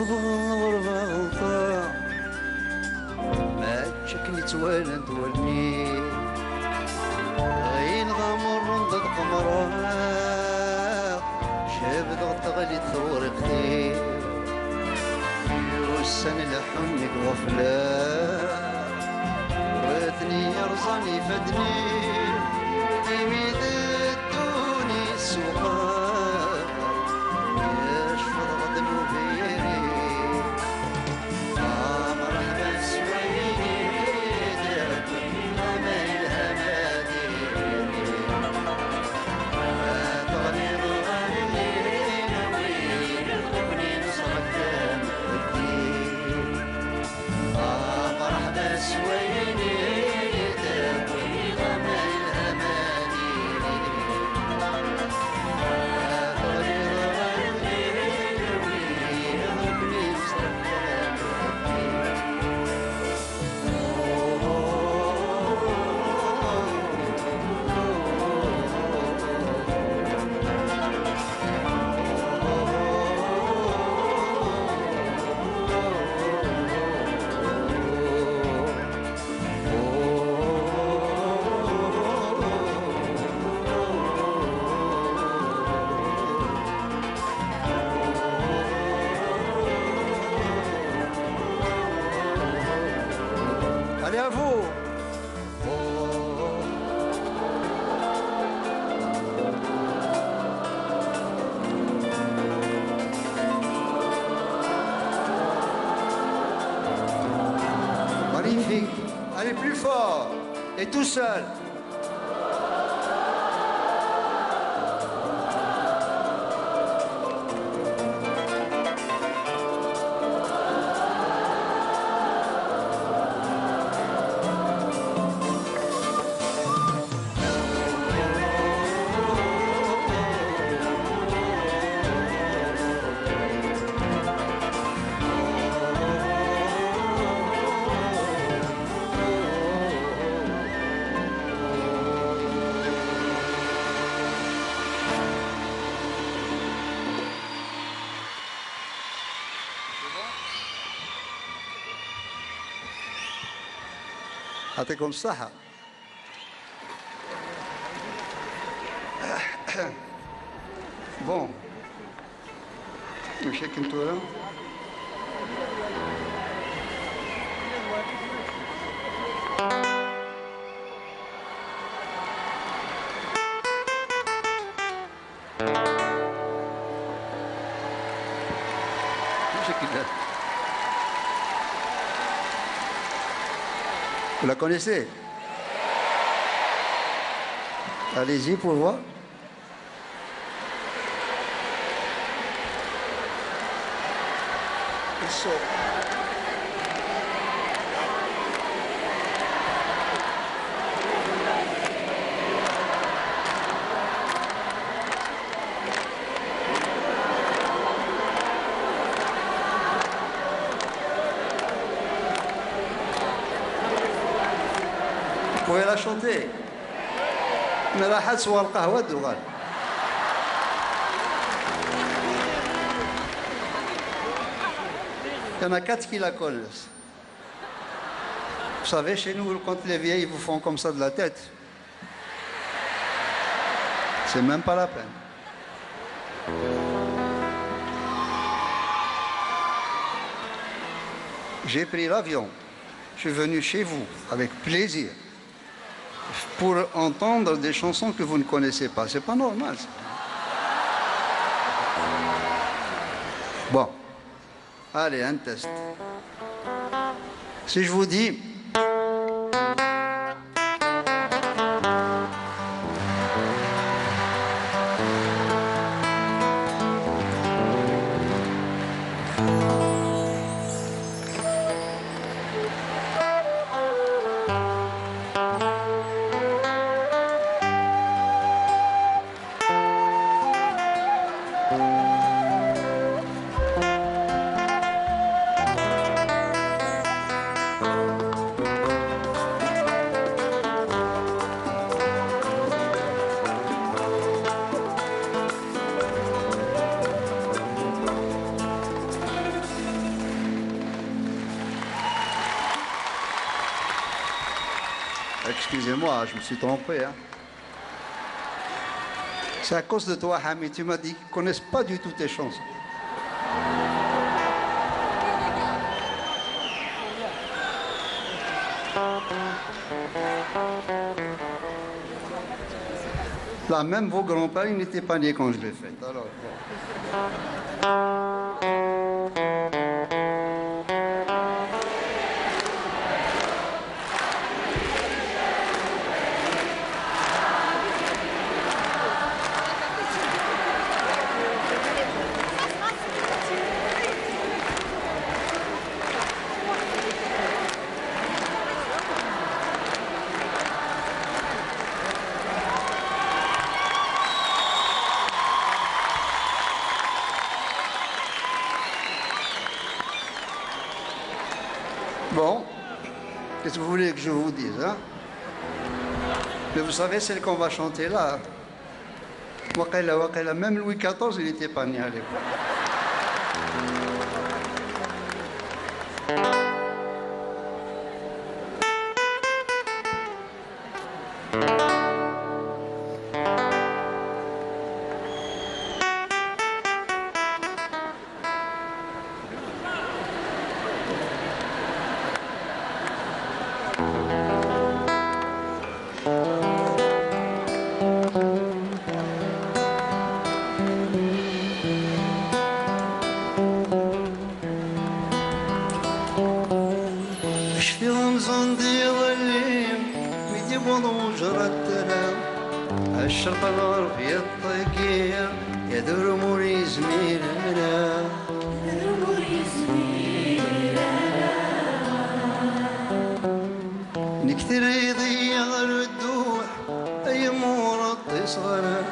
الغربة غلطة ما تشكني توالن تولني غين غامر ضد قمرة شاب ضغط غلي ثور كثير يوسن لحمك غفلة وثني يرزاني فدني تميد الدوني السوقات يشفض غضب وبيري مرحبا سويني دربني ما الهمادي تغني غني نوي يغلبني نصرك مرحبا سويني دربني ما الهمادي Allez à vous. Magnifique. Allez plus fort. Et tout seul. يعطيكم الصحة. بون مشي كنتو لا مشي كده. Vous la connaissez? Allez-y pour voir. Vous pouvez la chanter. Mais la hasse ou al-qahwa dougal. Il y en a 4 qui la connaissent. Vous savez, chez nous, quand les vieilles vous font comme ça de la tête, c'est même pas la peine. J'ai pris l'avion. Je suis venu chez vous avec plaisir pour entendre des chansons que vous ne connaissez pas. C'est pas normal, ça. Bon. Allez, un test. Si je vous dis... Excusez-moi, je me suis trompé. Hein. C'est à cause de toi, Hamid. Tu m'as dit qu'ils ne connaissent pas du tout tes chansons. Là, même vos grands-pères, ils n'étaient pas nés quand je l'ai faite. Alors, bon, qu'est-ce que vous voulez que je vous dise, hein? Mais vous savez, celle qu'on va chanter là, Waqila, même Louis XIV, il n'était pas né à l'époque. في رمضان دي ظليم ويدي بوضو جرتنا الشرق الغرب يطقير يدور موري زميلنا نكثر يضيع الدوح اي مرض صغرى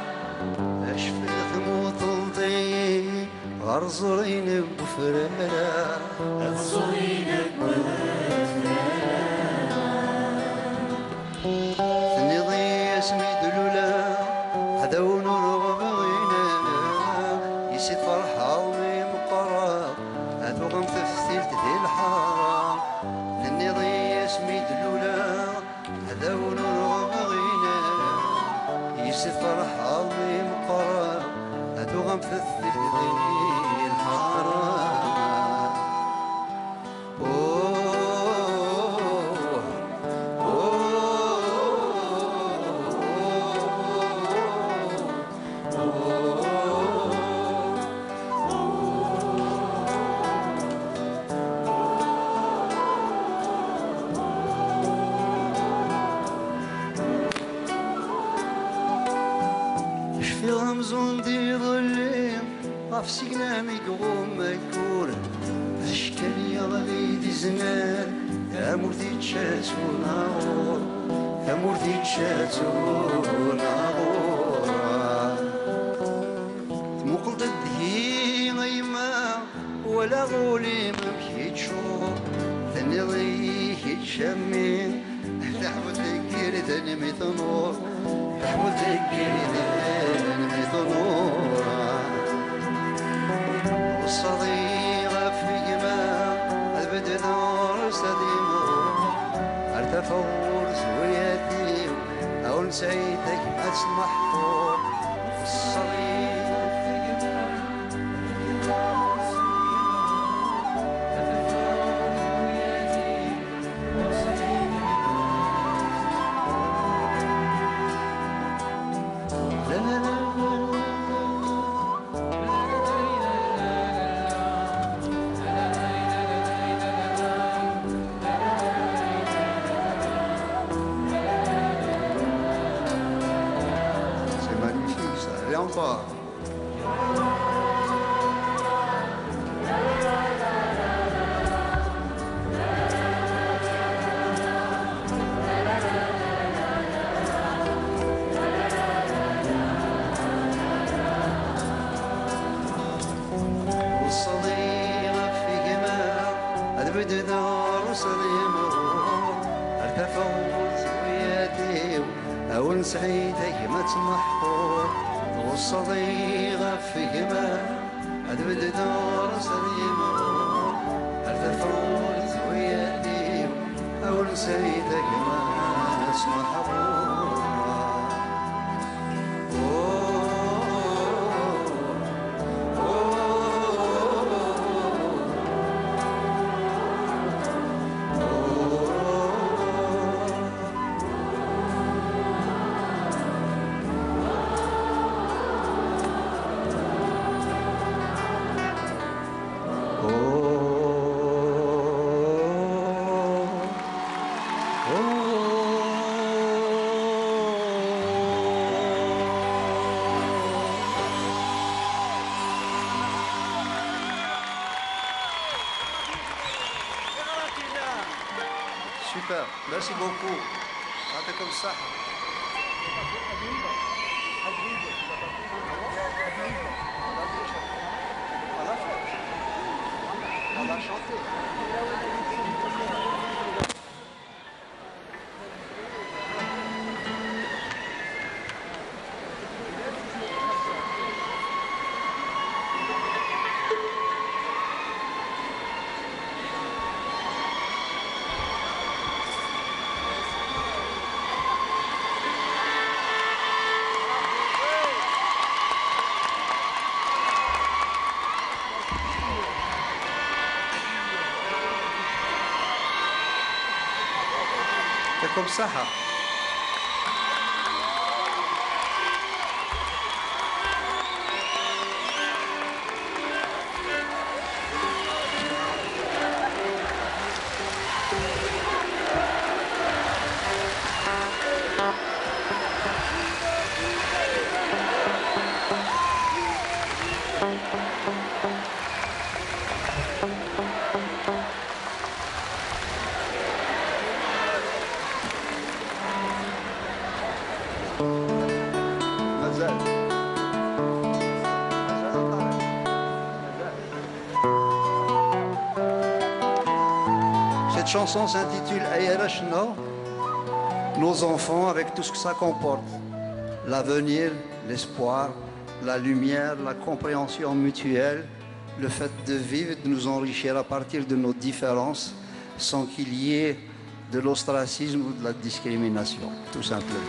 اشفي ثموت الطي غرزرين بفرنا غرزرين بفرنا اسمي دلولا هذا ونور بغينا يسيد فرحة ومقرب هذا غمث فتيلت ذي الحارة لاني ضي اسمي دلولا هذا ونور بغينا يسيد فرحة ومقرب هذا غمث فتيلت ذي الحارة في رمزون دي ظليم غاف سقنامي قوم مكور اشكالي غالي دي زمان يا مرتي تشاتو ناغور يا مرتي تشاتو ناغور تمقلت الدهي غيما ولا غولي ما بكيت شور ثاني ضيك تشمين تحبط تكير ثاني ميت نور تحبط تكير والصديقة في جمال البدء نور سديمو ارتفور زوياتي او نسيتك ما تسمح فوق الصديقة في جمال encore. والصديقة في جمال أدبد دار صديمه ارتفعوا زوياتي أو نسعيتك ما تسمحوا والصديقة في جمال أدبد دار صديمه ارتفعوا زوياتي أو نسعيتك ما Super, merci beaucoup. يعطيكم الصحة. On a chanté. يعطيكم الصحة. Cette chanson s'intitule Ayarashna, nos enfants avec tout ce que ça comporte. L'avenir, l'espoir, la lumière, la compréhension mutuelle, le fait de vivre, de nous enrichir à partir de nos différences sans qu'il y ait de l'ostracisme ou de la discrimination, tout simplement.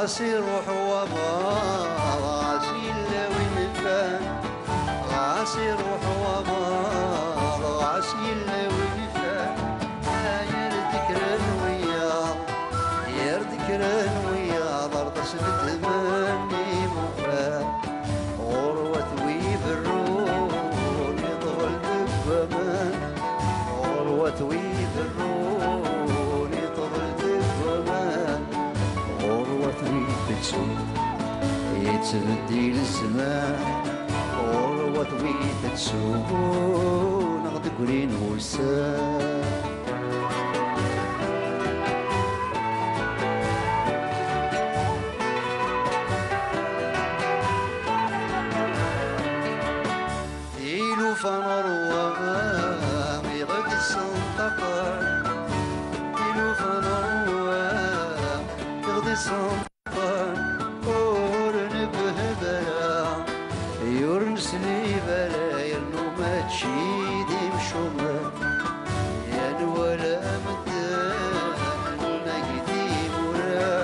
غاسي روح وما غاسي اللوي مفان غاسي روح وما غاسي اللوي مفان يردكرن ويا ضرط سبت مني مفان غروة ويبرون يطول دبمان غروة ويبرون يطول دبمان يتبدل الزمان غروة ويتسوون غدك ولين ورسان إلو فنروام يغد السنطقر إلو فنروام يغد السنطقر يرنسني بلا يرنو ما تشيدي مشومة يا ولا مدان نقدي مرا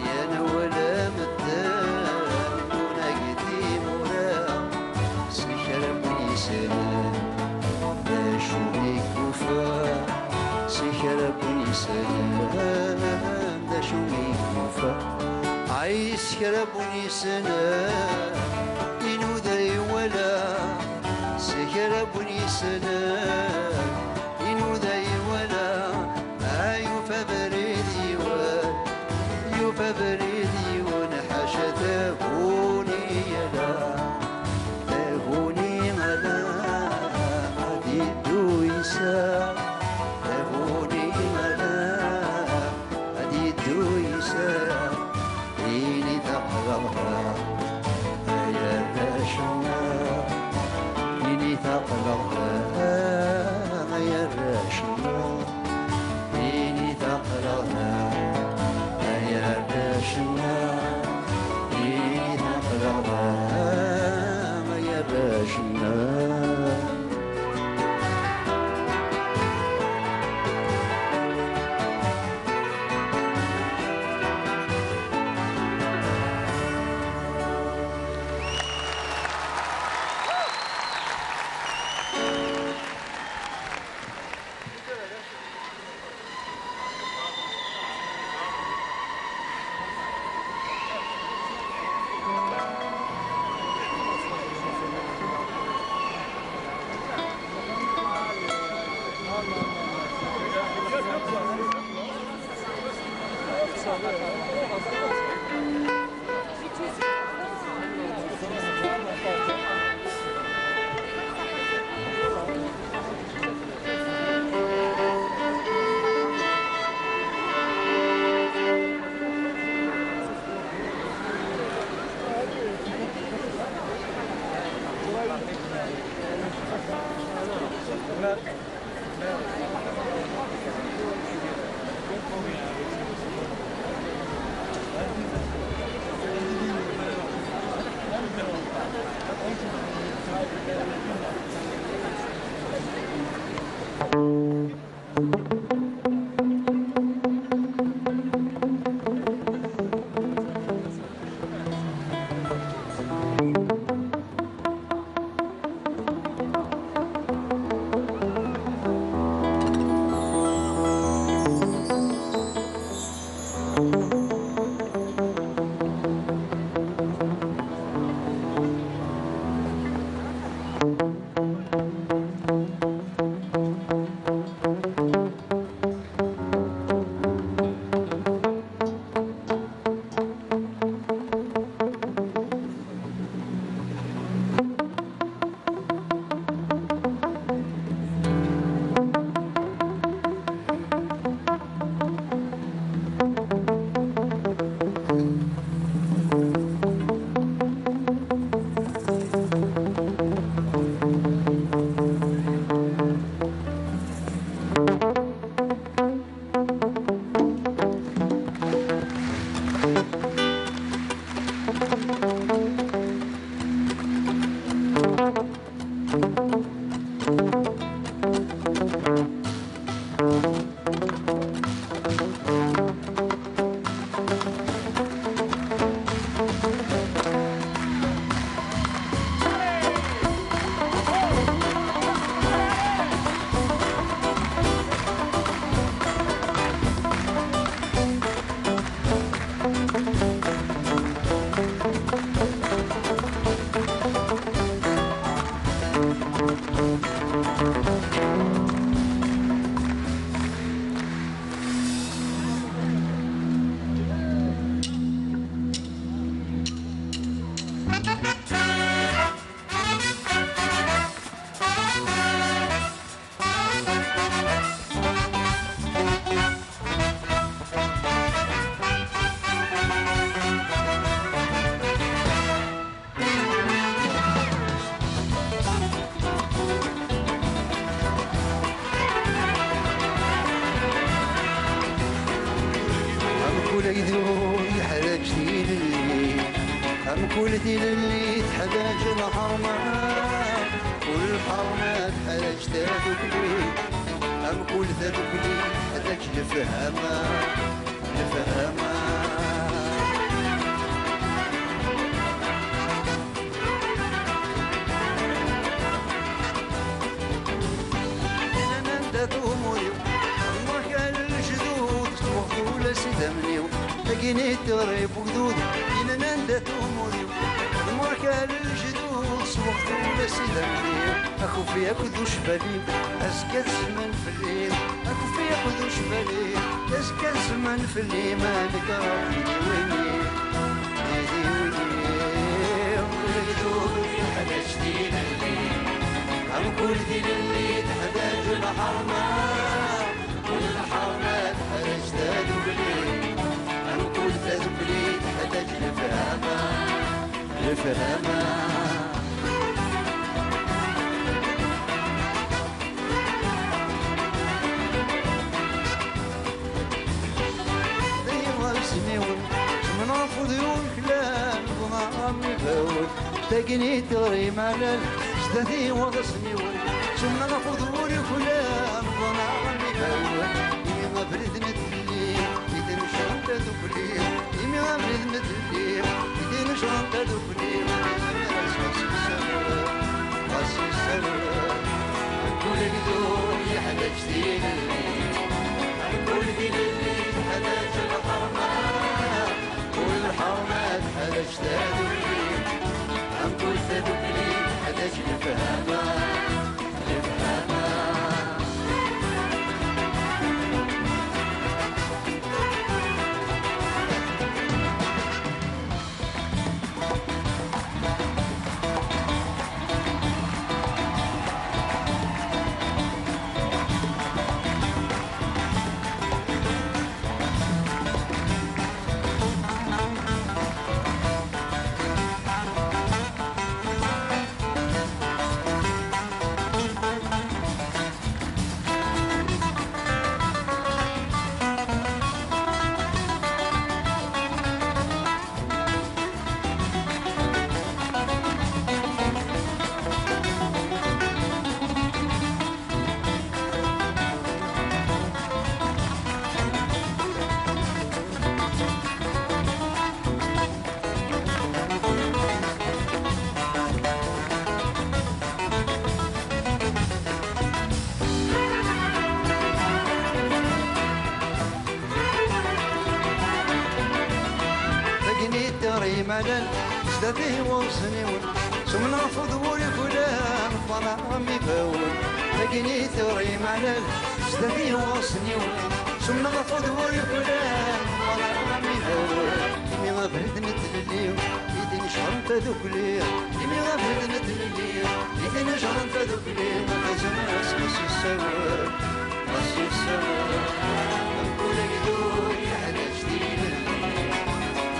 يا ولا مدان نقدي مرا سكر بنيسان داشو بيك وفا سكر بنيسان داشو بيك وفا عايز سكر بنيسان ولا السلام إنو ذي ولا يوفى بريدي يوفى بريدي ونحشى تهوني يلا تهوني على غادي دويسا تهوني على غادي دويسا إني تقربها يا راشنا إني تقربها يا راشنا إني تقربها يا راشنا إني تقربها يا راشنا ولدي للي تحتاج الحرمات والحرمات حاجة تذكري أم كل تذكري تحتاج لفهمة لفهمة لقيني تغريب وجدود إنا ندت أموري المركة للجدود سوقت ولا سيدمني اكو فيك ذو شبالي اسكا الزمن في الليل اكو فيك ذو شبالي اسكا الزمن في الليل ما نقرب ويني يدي ويني ولقدوب حدا جديد الليل عم كل دين اللي تحتاج الحرمات والحرمات حدا جداد وبليل عم كل ذات بليل تحتاج لفهمة لفهمة تقني تغري مالل جدتي وغصني ول ثم نفض ولي فلان ظنان بيفول يمي غفرت نتلي يدين شرط دبلي يمي غفرت نتلي يدين شرط دبلي غاسي السر كل قدوم يحتاج دين كل دين اللي يحتاج الحرمات والحرمات حتاج تدبلي عم كل تدبلي حتاج لفهمة لفهمة ملل جدتي وصنيون ثم نرفض ولي فلان ظلامي فول لقيني تري ملل جدتي وصنيون ثم نرفض ولي فلان ظلامي فول يمي غفرت نتللي يدين شهر تذكلي يمي غفرت نتللي يدين شهر تذكلي مخزن اسمس السوار غسي السوار كل قدور يحتاج دين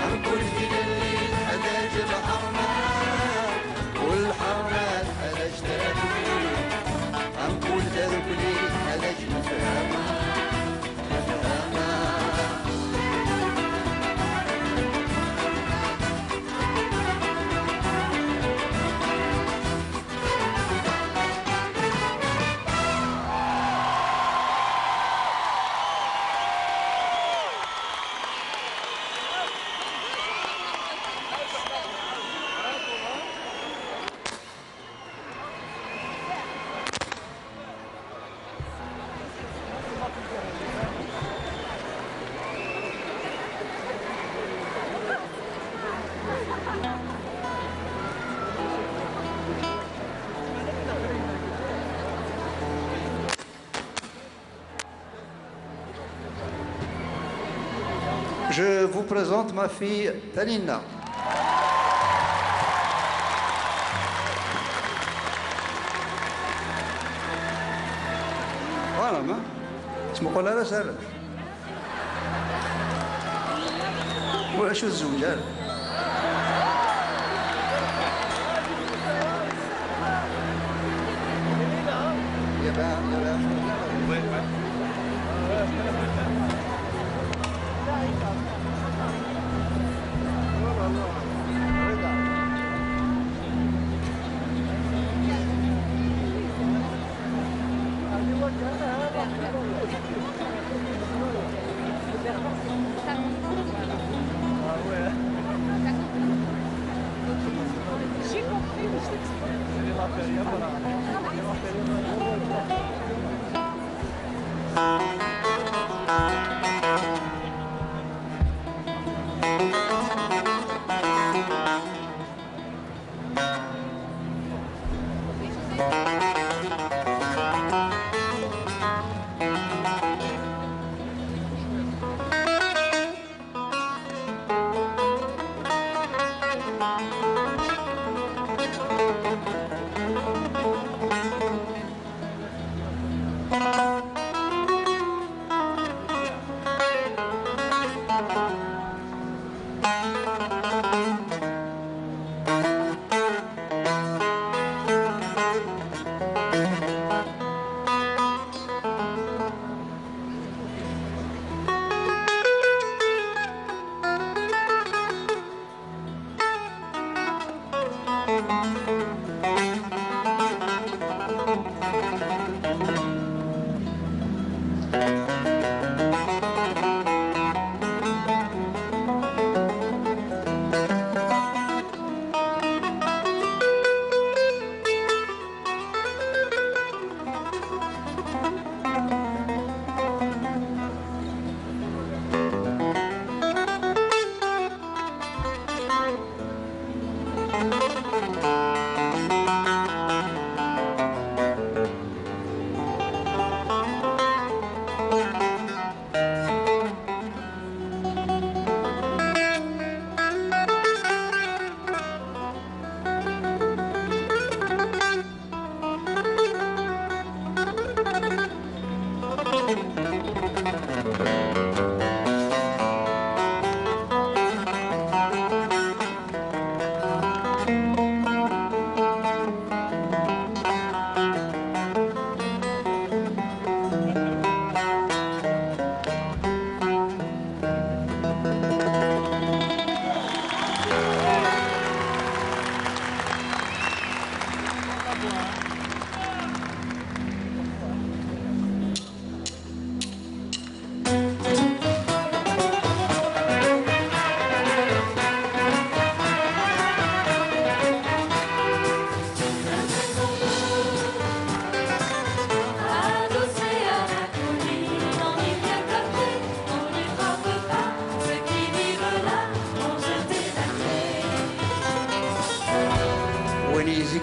عم كل دين حتاج الحرمات والحرمات حتاج تدبلي عم كل تدبلي حتاج لفهمة لفهمة Je vous présente ma fille Tanina. Voilà, ma. اسمه لا سهل. ولا شو الزوجات؟ Thank you.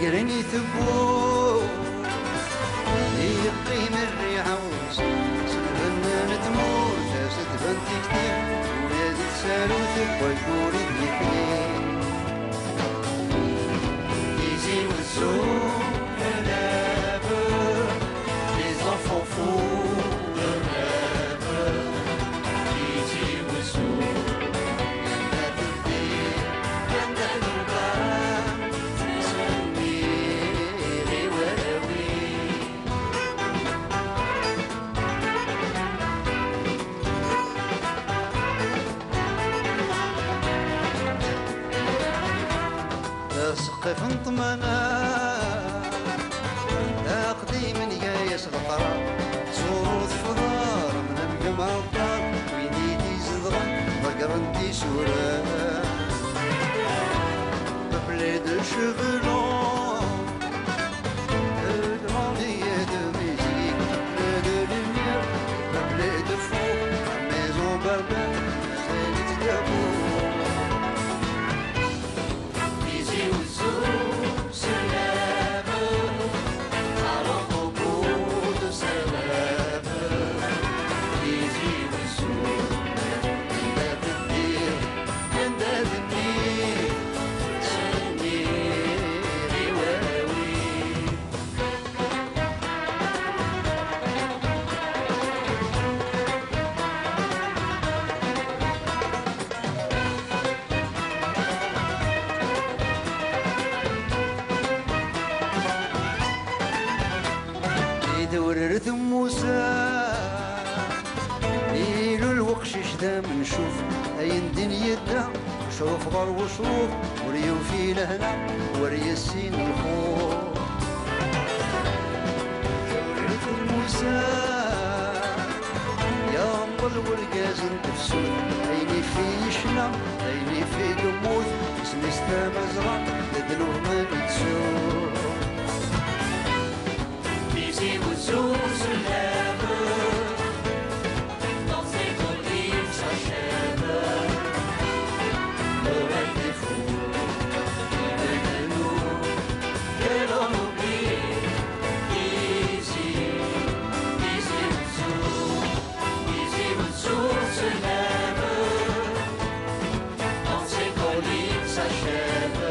يقرني ثبو يقيم الريحة سنفنان تمور جاسد بنتي كتير ولادي تسالو تبوي قولي ديكلي يزي والزور l'élève les enfants fous le rêve يزي والزور سقف انطمنا لا قديم يايس القرار صوت فضار من الجمع الدار وينيدي زدغا ضقرنتي سورة ببلي دو شغلون الغالية دو ميزيك ببلي دو لومير ببلي دو فوق ميزون بابا زالت دابو ورث موسى ليلو الوقشش دا منشوف اين دنيا دا شوف غر وشروف وريو في لهنا وري السين الخوف ورث موسى يا مبل ورقاز الدفسون ايني في شنا ايني في قموت اسمي ستا مزرع لدلو ما نتسوق Ici où tout se lève, dans ces collines s'achève. Noël des fous, et de nous, que l'on oublie. Ici où tout se lève, dans ces collines s'achève.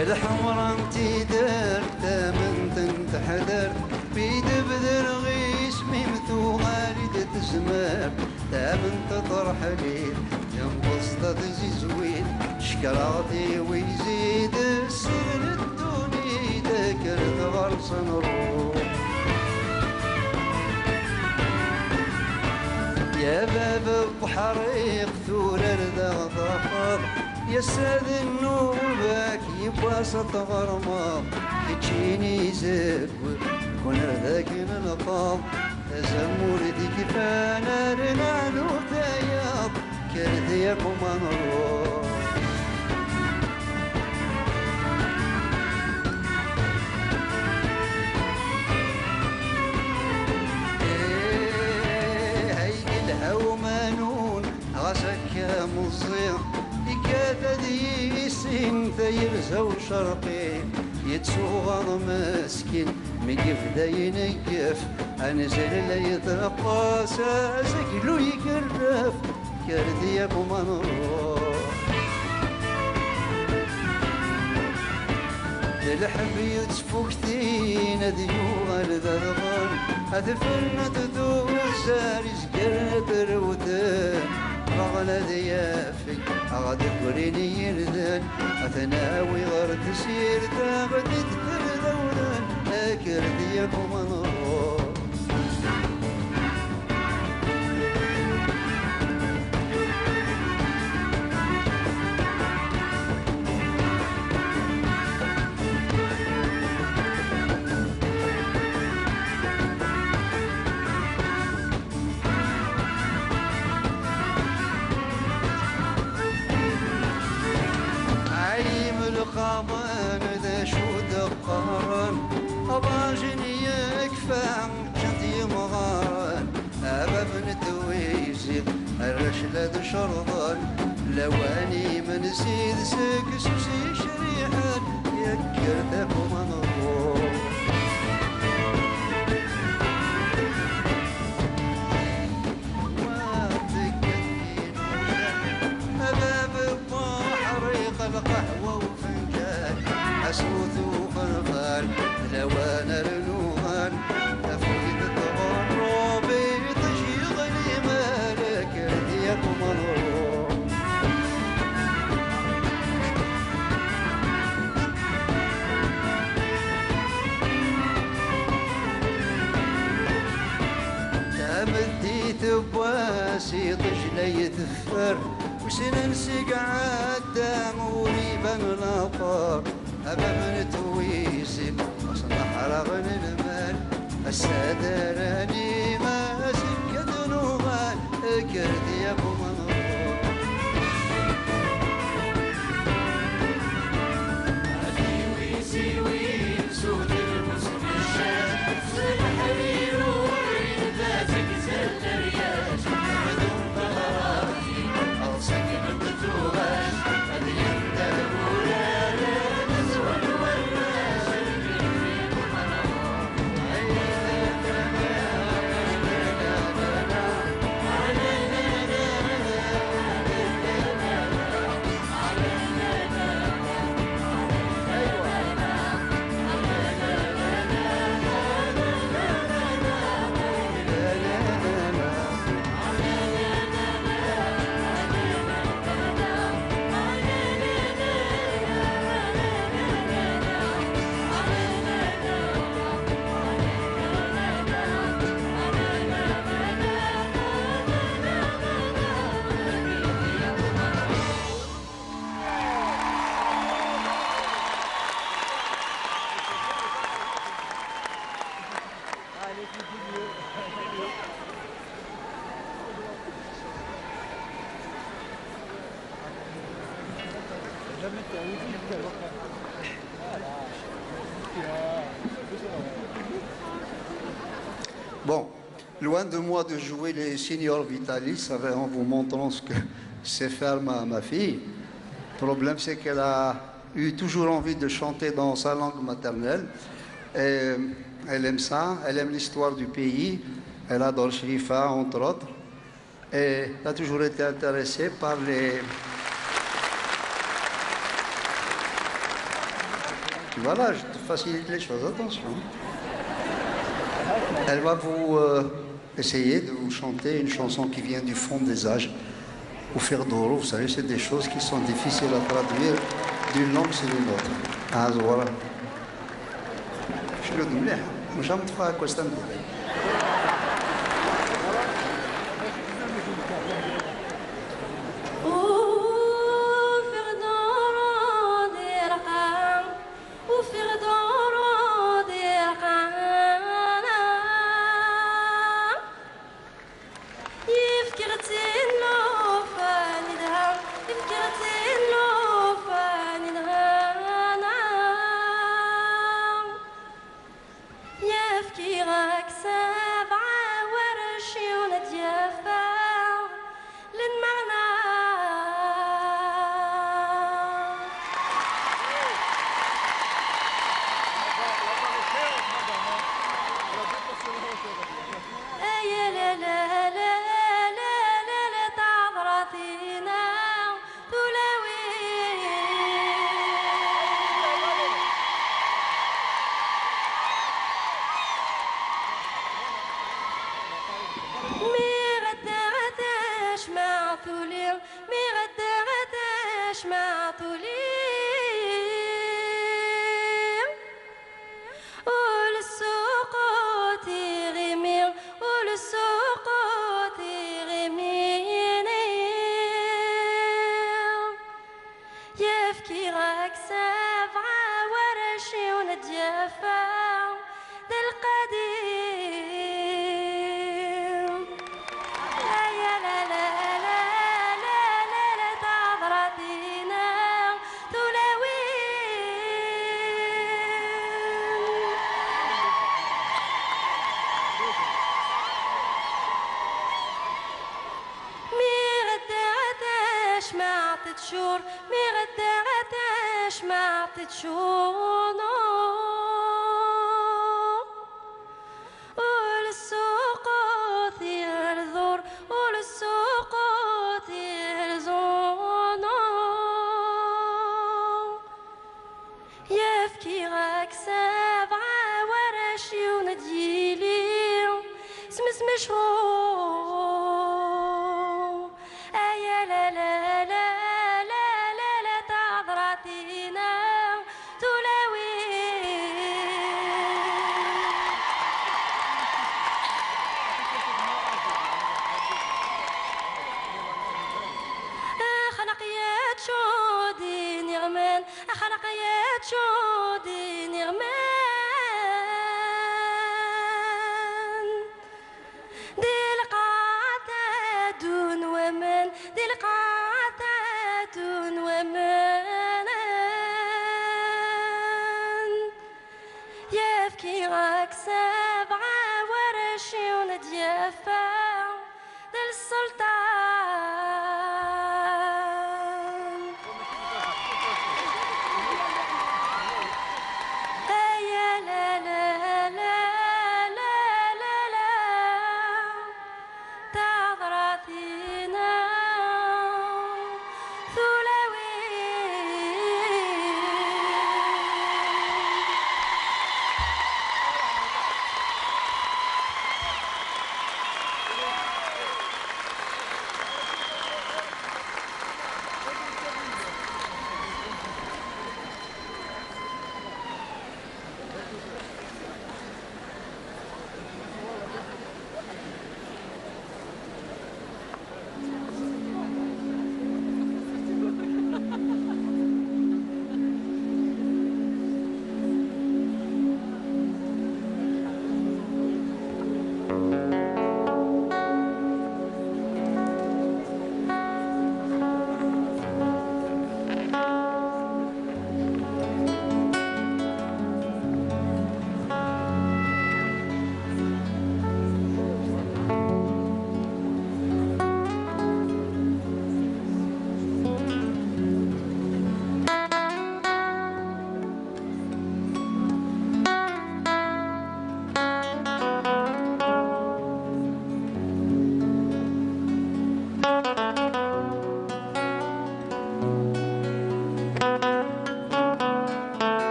يا الحمرا انتي درت من تنتحدر بيد بدر غيس ميمتو غالي تزمر من تطرح ليل ينبسط تزيزوين شكراتي ويزيد السر الدوني ذكرت غرس نروح يا باب البحر يقتول الضغطافر يا ساد النوبك يبسط غرماط تجيني زكور كون ذاك النقاب زمورتي كفانا رنالو تياب كانت ياكم نروح غسك مصير يكاد ديسين تيرزو شرقي يتسوغ مسكين مقف داين يقف انزل لي يترقى ساسكلو يقرف كرديكم نروح الحب يتفوكتين ديوغ الدرغان هدفنا تدوزار يسقر روتان رغنا ذيافي أغاد كوريني يردان أثناوي غير تسير تاغد تدر دوران أكر ديكم نروح القامان ذا شود القهران أباجني يكفى جدي مغاران أبا بن تويزي الرشلة شرطان لواني من سيد سكسوسي شريحان يكرتكم نروح القهوة حسوث وفرفان لوان رنوان تفويد التغرب تشيغني مالك ديكم نروح تمديت بواسي طجلي تفر وسننسق عالدم وريبا نطار أبا من تويسي أصنع رغن المال السادراني ما سكت نوغان كرديكم نروح ويسي ويسود المسلم الشام الحرير وعيد ذاتك زل رياش بدون ظهراتي ألصق بالتوغاش قد يندر Bon, loin de moi de jouer les seniors Vitalis en vous montrant ce que sait faire ma fille. Le problème, c'est qu'elle a eu toujours envie de chanter dans sa langue maternelle. Et elle aime ça, elle aime l'histoire du pays, elle adore Shrifa, entre autres. Et elle a toujours été intéressée par Voilà, je te facilite les choses, attention. Elle va vous essayer de vous chanter une chanson qui vient du fond des âges. Ou faire d'oro, vous savez, c'est des choses qui sont difficiles à traduire d'une langue sur une autre. Ah, voilà. Je le dis, je ne sais pas quoi c'est.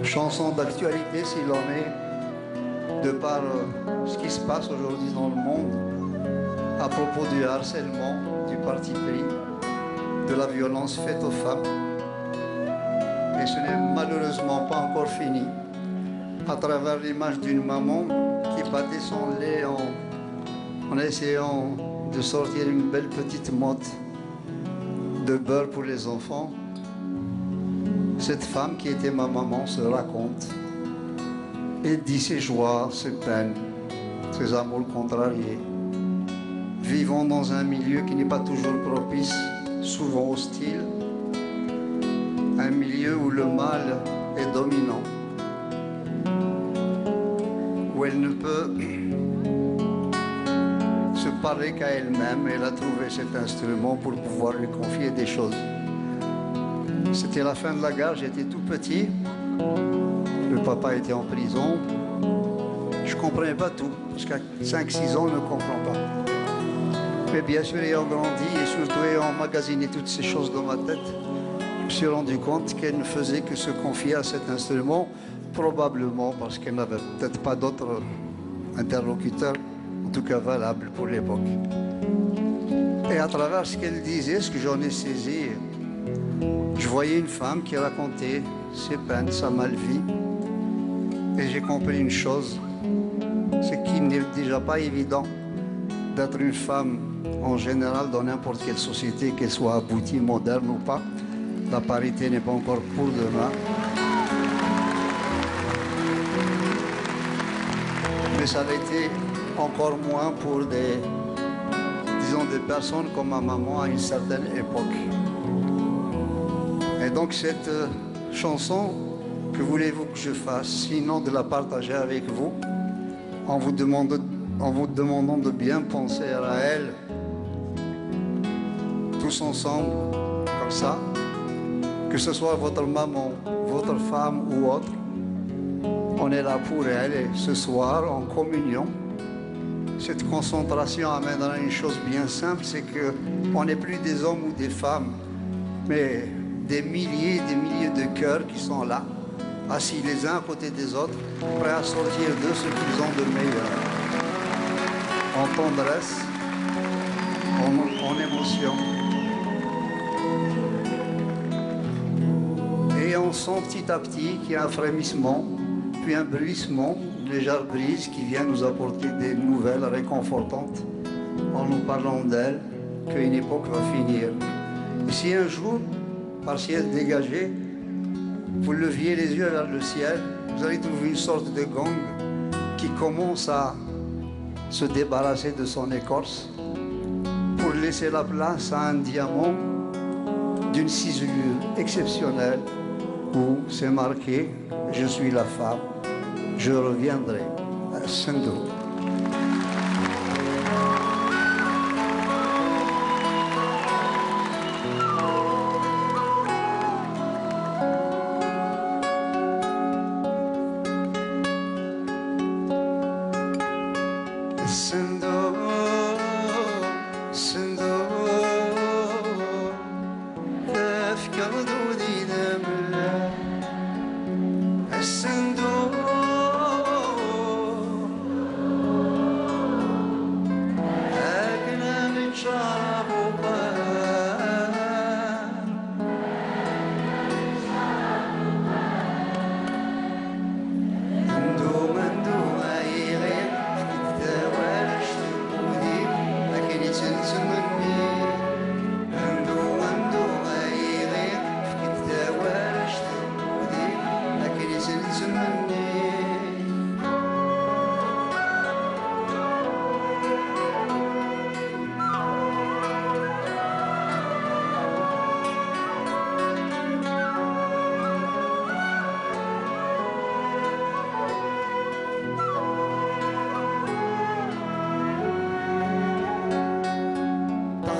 Chanson d'actualité s'il en est, de par ce qui se passe aujourd'hui dans le monde à propos du harcèlement, du parti pris, de la violence faite aux femmes. Et ce n'est malheureusement pas encore fini. À travers l'image d'une maman qui battait son lait en essayant de sortir une belle petite motte de beurre pour les enfants, cette femme qui était ma maman se raconte et dit ses joies, ses peines, ses amours contrariés. Vivant dans un milieu qui n'est pas toujours propice, souvent hostile, un milieu où le mal est dominant, où elle ne peut se parler qu'à elle-même. Elle a trouvé cet instrument pour pouvoir lui confier des choses. C'était la fin de la guerre, j'étais tout petit. Le papa était en prison. Je ne comprenais pas tout, parce qu'à 5-6 ans, on ne comprend pas. Mais bien sûr, ayant grandi et surtout ayant emmagasiné toutes ces choses dans ma tête, je me suis rendu compte qu'elle ne faisait que se confier à cet instrument, probablement parce qu'elle n'avait peut-être pas d'autres interlocuteurs, en tout cas valables pour l'époque. Et à travers ce qu'elle disait, ce que j'en ai saisi, je voyais une femme qui racontait ses peines, sa mal-vie. Et j'ai compris une chose, c'est qu'il n'est déjà pas évident d'être une femme en général dans n'importe quelle société, qu'elle soit aboutie, moderne ou pas. La parité n'est pas encore pour demain. Mais ça l'a été encore moins pour des personnes comme ma maman à une certaine époque. Et donc cette chanson, que voulez-vous que je fasse, sinon de la partager avec vous, en vous demandant de bien penser à elle, tous ensemble, comme ça, que ce soit votre maman, votre femme ou autre, on est là pour elle. Et ce soir, en communion, cette concentration amènera une chose bien simple, c'est qu'on n'est plus des hommes ou des femmes, mais des milliers et des milliers de cœurs qui sont là, assis les uns à côté des autres, prêts à sortir de ce qu'ils ont de meilleur, en tendresse, en émotion. Et on sent petit à petit qu'il y a un frémissement, puis un bruissement, une légère brise qui vient nous apporter des nouvelles réconfortantes en nous parlant d'elle, qu'une époque va finir. Et si un jour, par ciel dégagé, vous leviez les yeux vers le ciel, vous allez trouver une sorte de gong qui commence à se débarrasser de son écorce pour laisser la place à un diamant d'une ciselure exceptionnelle où c'est marqué « Je suis la femme, je reviendrai ». Sendo.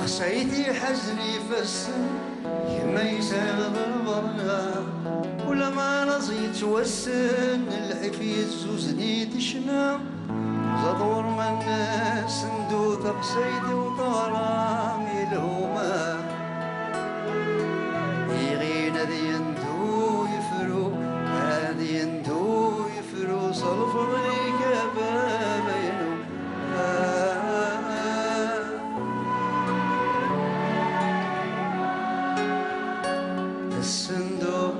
سيدي حزني فالسن يما يسال بالبرنا ولا ما نزيت والسن الحفيد زوزني تشنا زدور من سندوت بسيدي وطرامي الهما يغين هذي يندو يفرو هذي يندو يفرو صلفر ليك بابا ينو الصندوق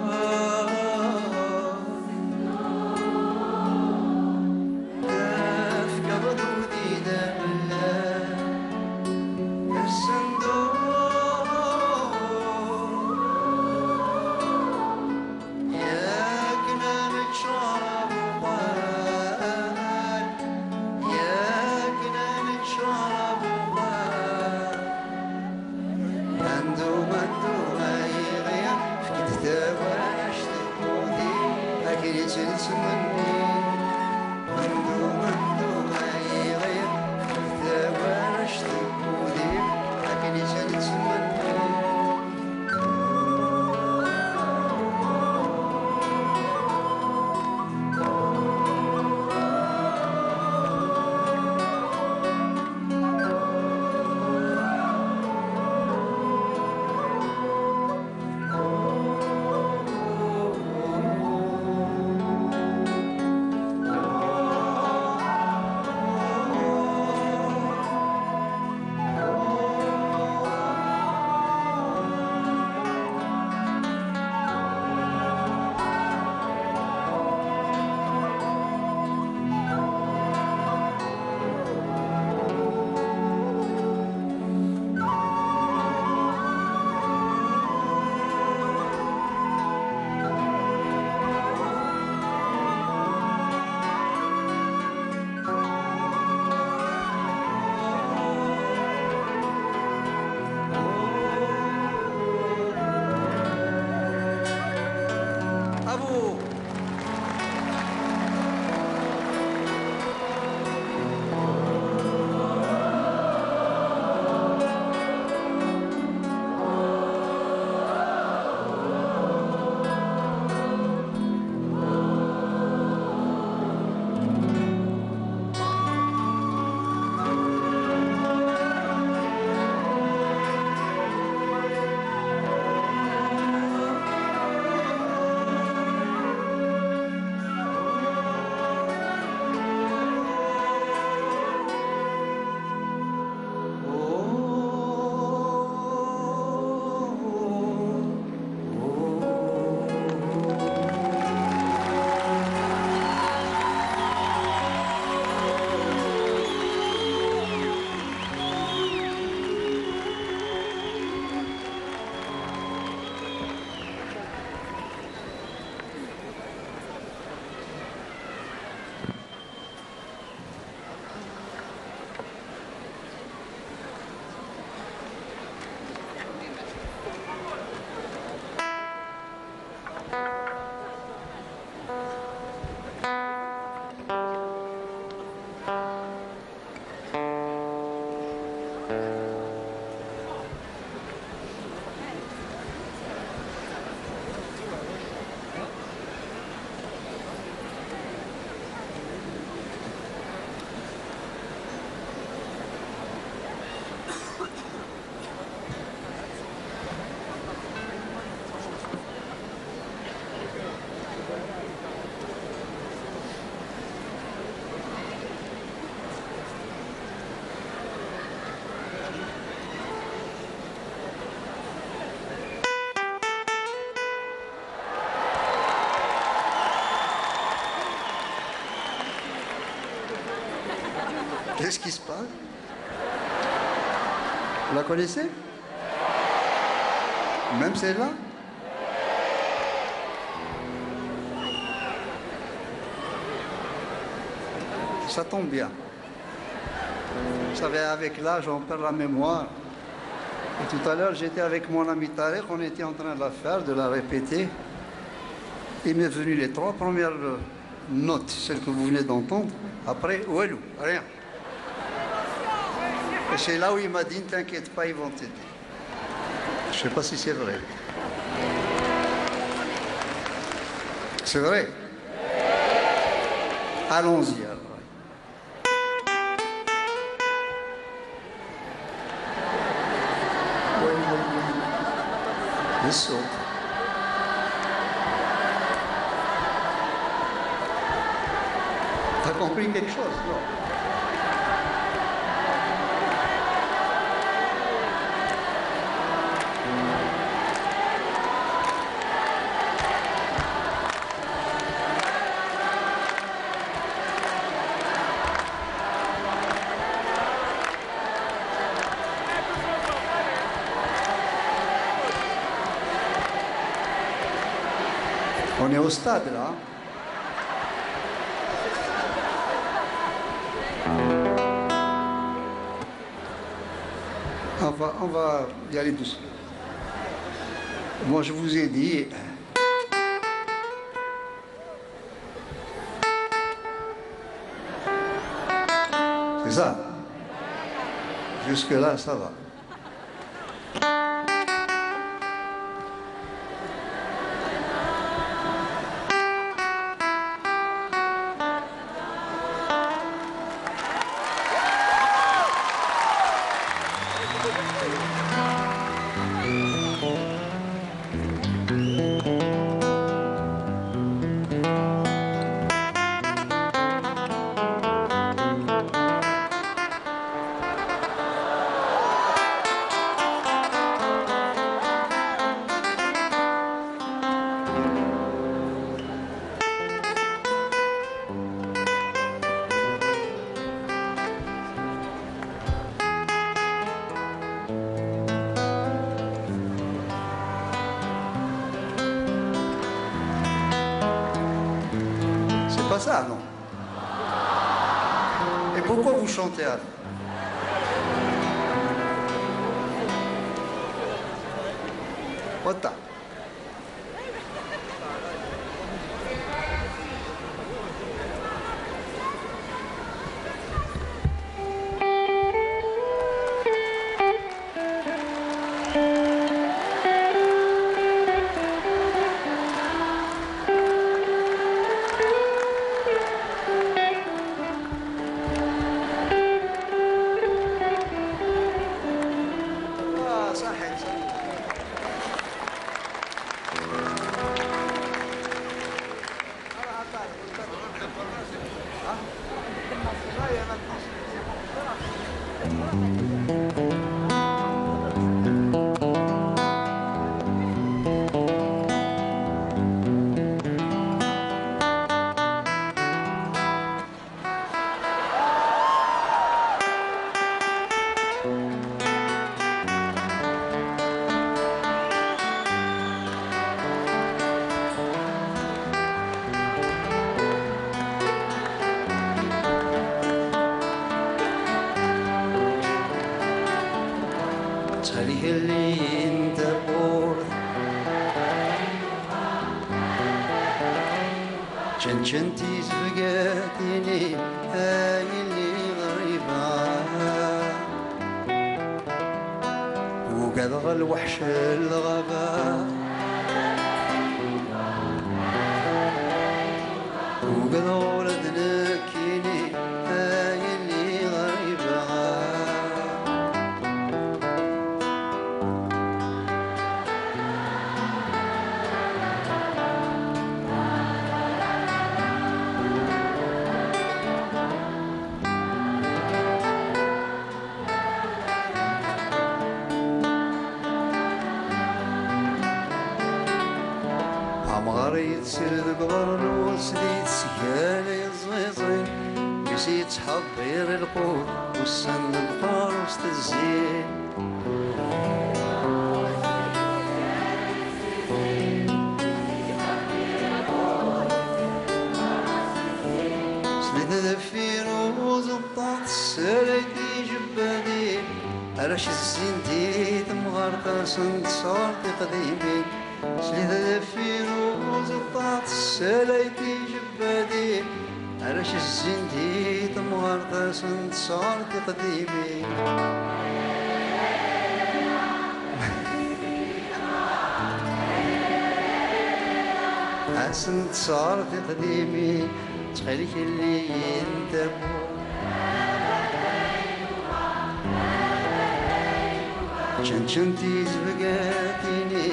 Qu'est-ce qui se passe? Vous la connaissez? Même celle-là? Ça tombe bien. Vous savez, avec l'âge, on perd la mémoire. Et tout à l'heure, j'étais avec mon ami Tarek, on était en train de la faire, de la répéter. Il m'est venu les 3 premières notes, celles que vous venez d'entendre. Après, ouelou, rien. Et c'est là où il m'a dit, ne t'inquiète pas, ils vont t'aider. Je ne sais pas si c'est vrai. C'est vrai? Allons-y alors. بالصوت. T'as compris quelque chose, non? On est au stade là. On va y aller doucement. Moi je vous ai dit. C'est ça. Jusque-là, ça va. C'est pas ça, non? Et pourquoi vous chantez alors? Ota. اللي انت بورد شنتي سبقاتيني هاي اللي غريبة وقد الوحش الغابة وقد ولد نكيني هاي اللي غريبة عمغري تسير قبر وسديت سيالي زغيزين نسيت حضير القوت والسن البحر وسط الزين سنيت دفير وزبطات السلايتي جبادين علاش الزين ديت مغرقة سنت صورتي قديمين سنيت دفير وزبطات السلايتي جبادين علاش الزين ديت مغرقة سنت صورتي قديمين حسنت صورتي قديمين تخيلك اللي انت شنتي زبقاتيني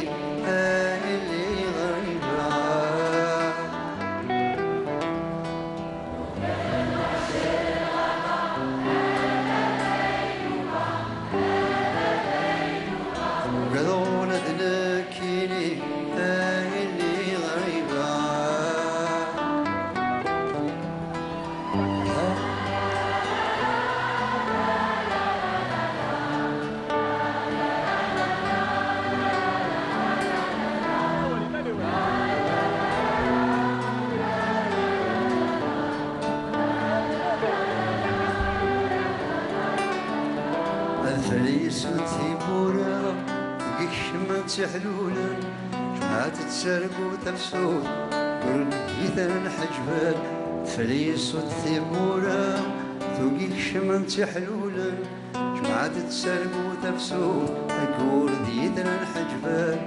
فليس تيبورا قشمة حلولا جمعات تسرقو تفسود قرب جيثان حجبال فليس تيبورا قشمة حلولا جمعات تسرقو تفسود أقول جيثان حجبال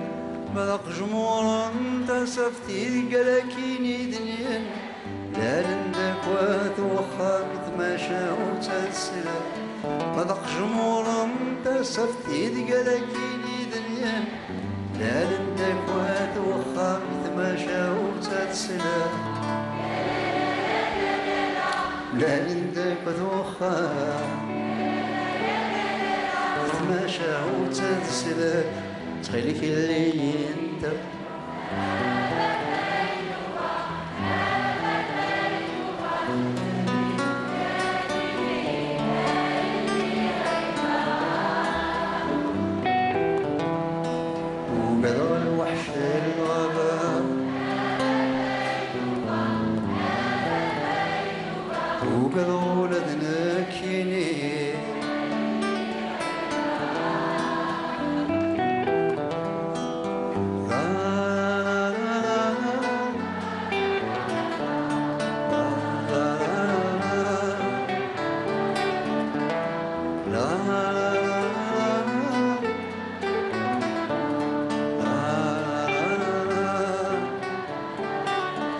مذاق جمورا تسفتي قلكيني دنيا لا لندك وثوخا مثماشا وتسلا مذاق جمورا تسفتي قلكيني دنيا لا لندك وثوخا مثماشا وتسلا لا لندك وثوخا مثماشا وتسلا تخيلك اللي انت وقدر الوحش الغابة وقدر ولدنا كيني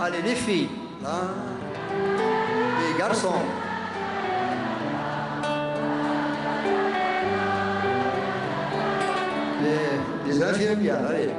Allez les filles, les garçons. Les infirmières, allez.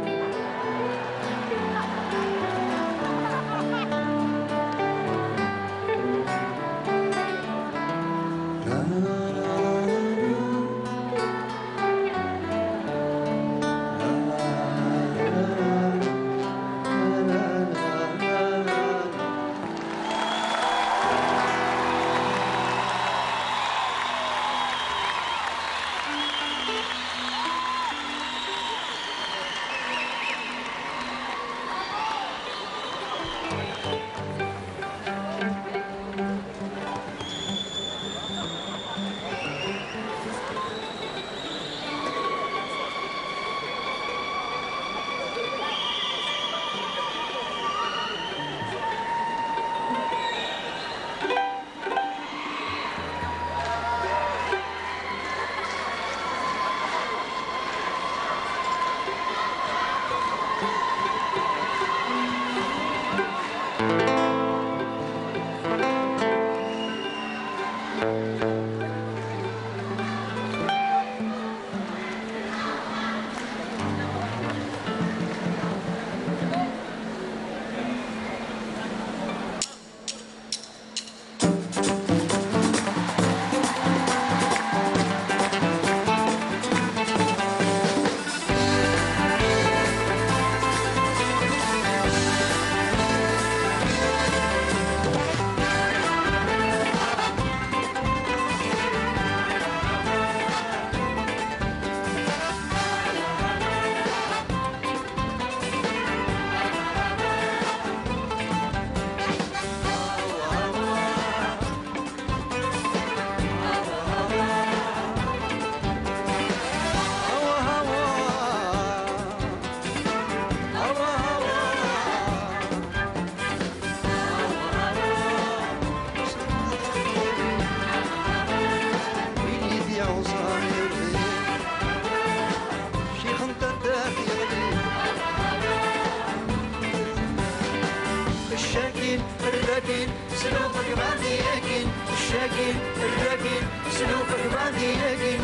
الراكين سلوفك بعدي ياكين الشاكين الراكين سلوفك بعدي ياكين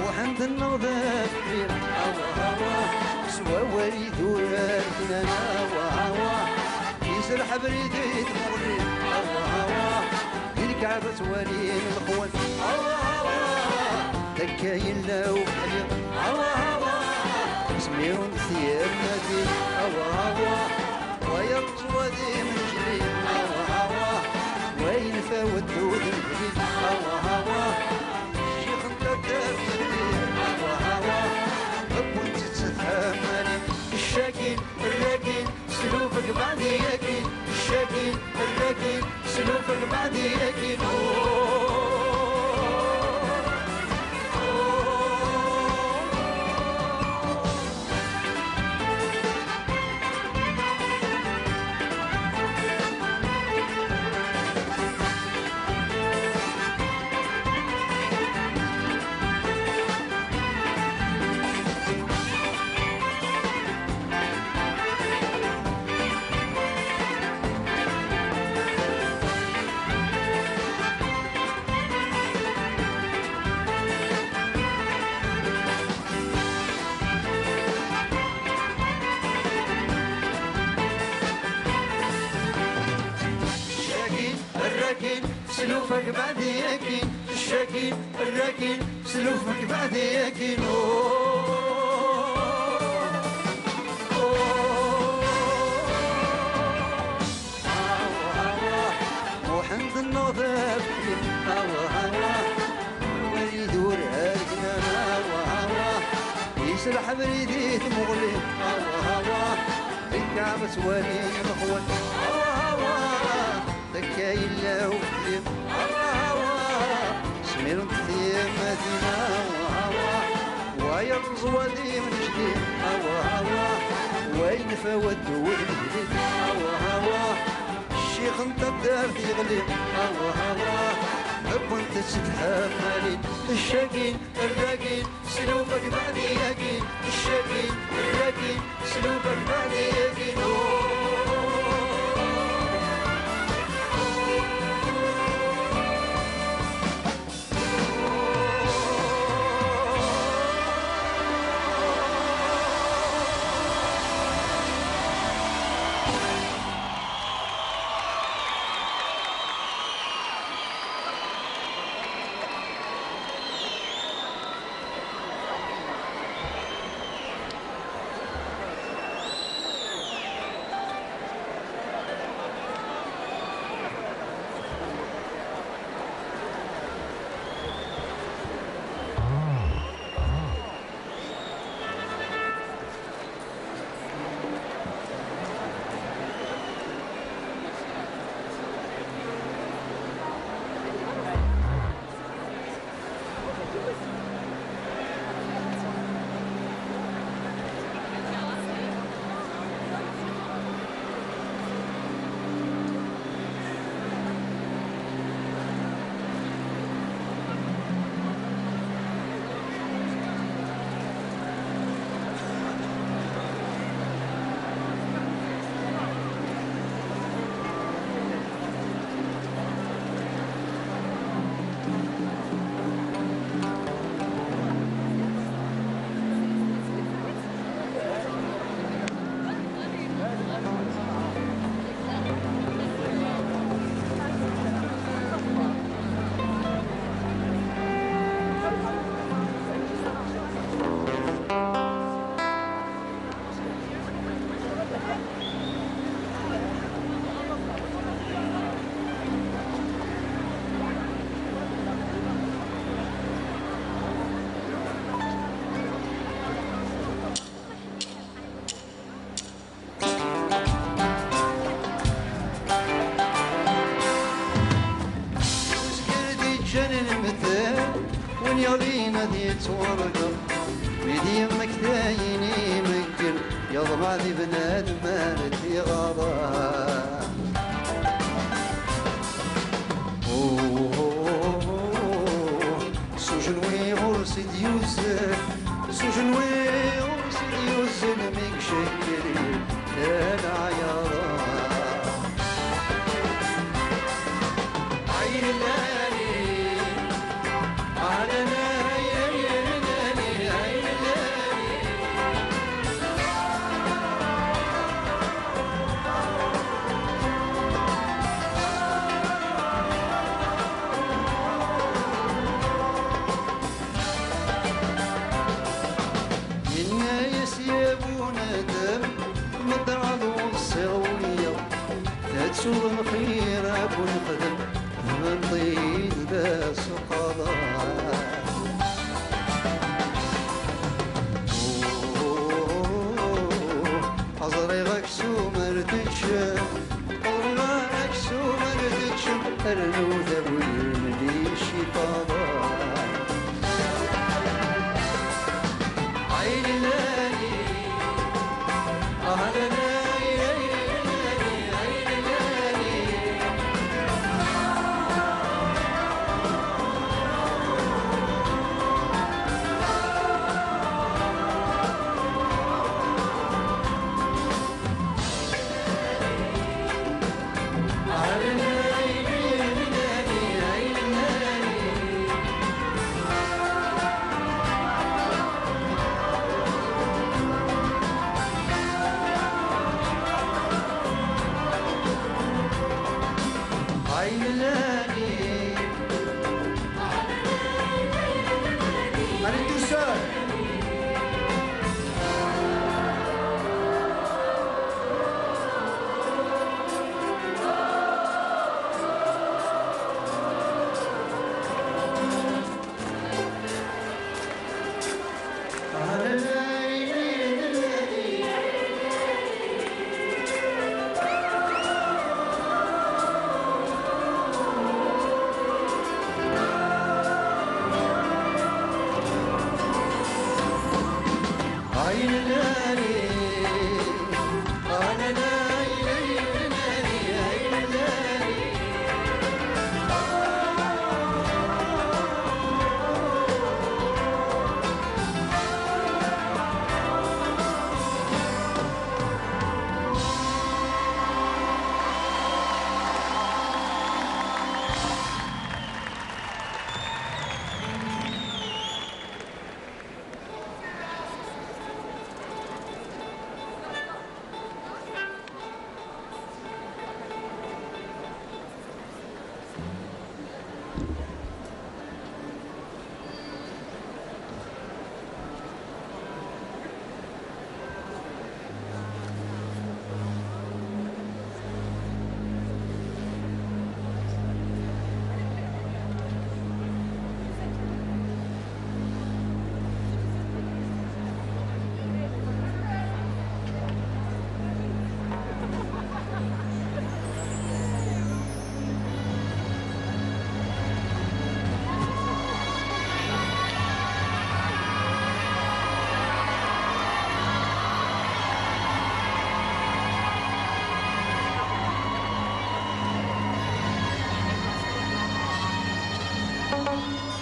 وحمد النوضة كبير سوا وريد وراتنا يسرح بريدي تمغري الكعبة توالين الخوان تكاين لو حليق سميرون ثياب مدين ويرجو ذي من جليل وين فاوت دود الجليل شيخ انت تفجليل أبو انت تتحملي الشاكين الراكين سلوفك بعدي أكيد الشاكين الراكين سلوفك بعدي أكيد سلوفك بعدي أكين الشاكين الراكين سلوفك بعدي أكين وحمد النظر ويدور هاكنا يسرح بريديت مغلي الكعبة سوالي مخوت تكاين له وكلم سمير نطير مدينة ويرز ودي من جديد وين فوت والجديد الشيخ انت بدار يغلي حب انت تستحق مالين الشاكين الراكين سلوفك بعدي ياكين الشاكين الراكين سلوفك بعدي ياكين يالينا دي تورقة بيدي يمك ثايني منكر يضمع ذي بنادم مالتي غضا سجنوي غرسي ديوزل سجنوي غرسي ديوزل ميك شكري انا عيارا عين الليالي علنا تسوم خيرك ونخدم من طيب بس قضاء حضري غك سومرت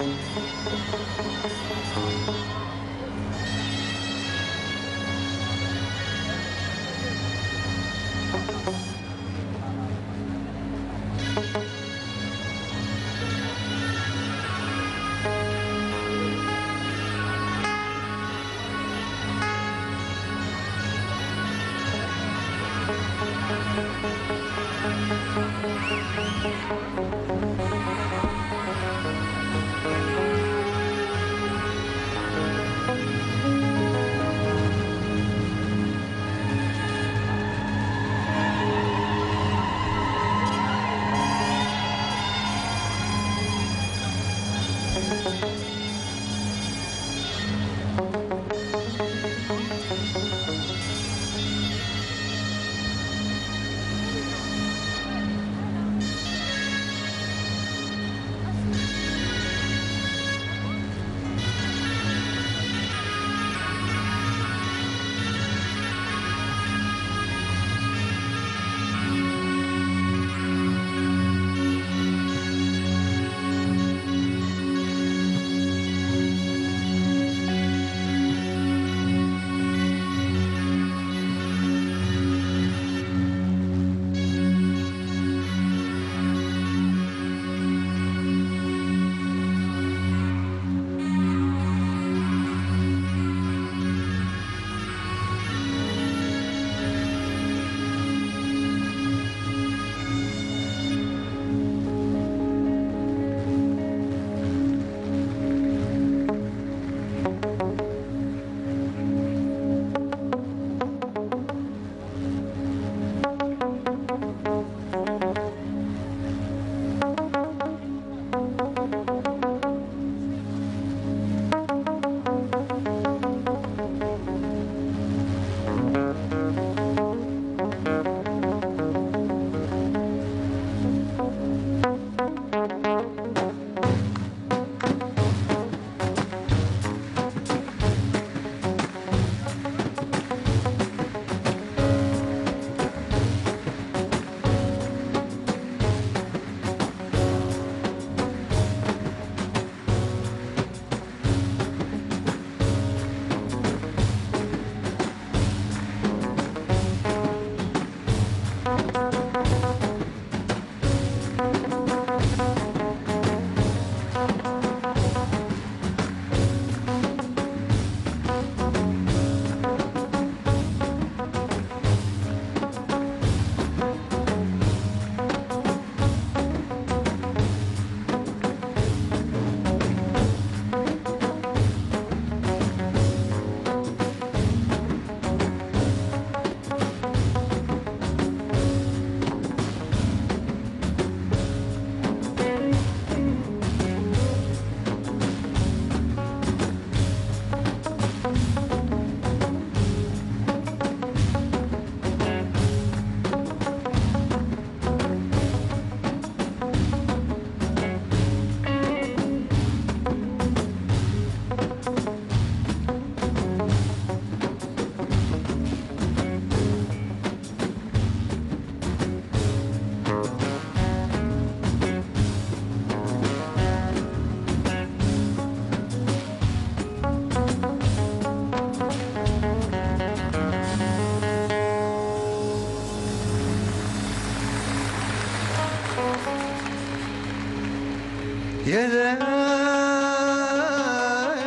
يا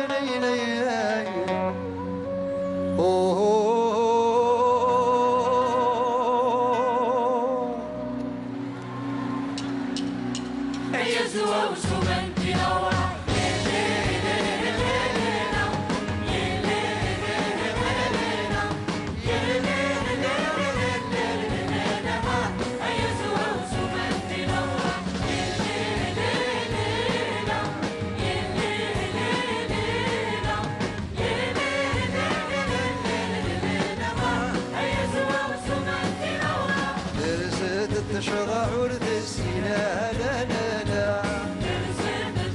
ليلي أوه يا زواج سمنتي نوع تشرح ورد السينا لا لا لا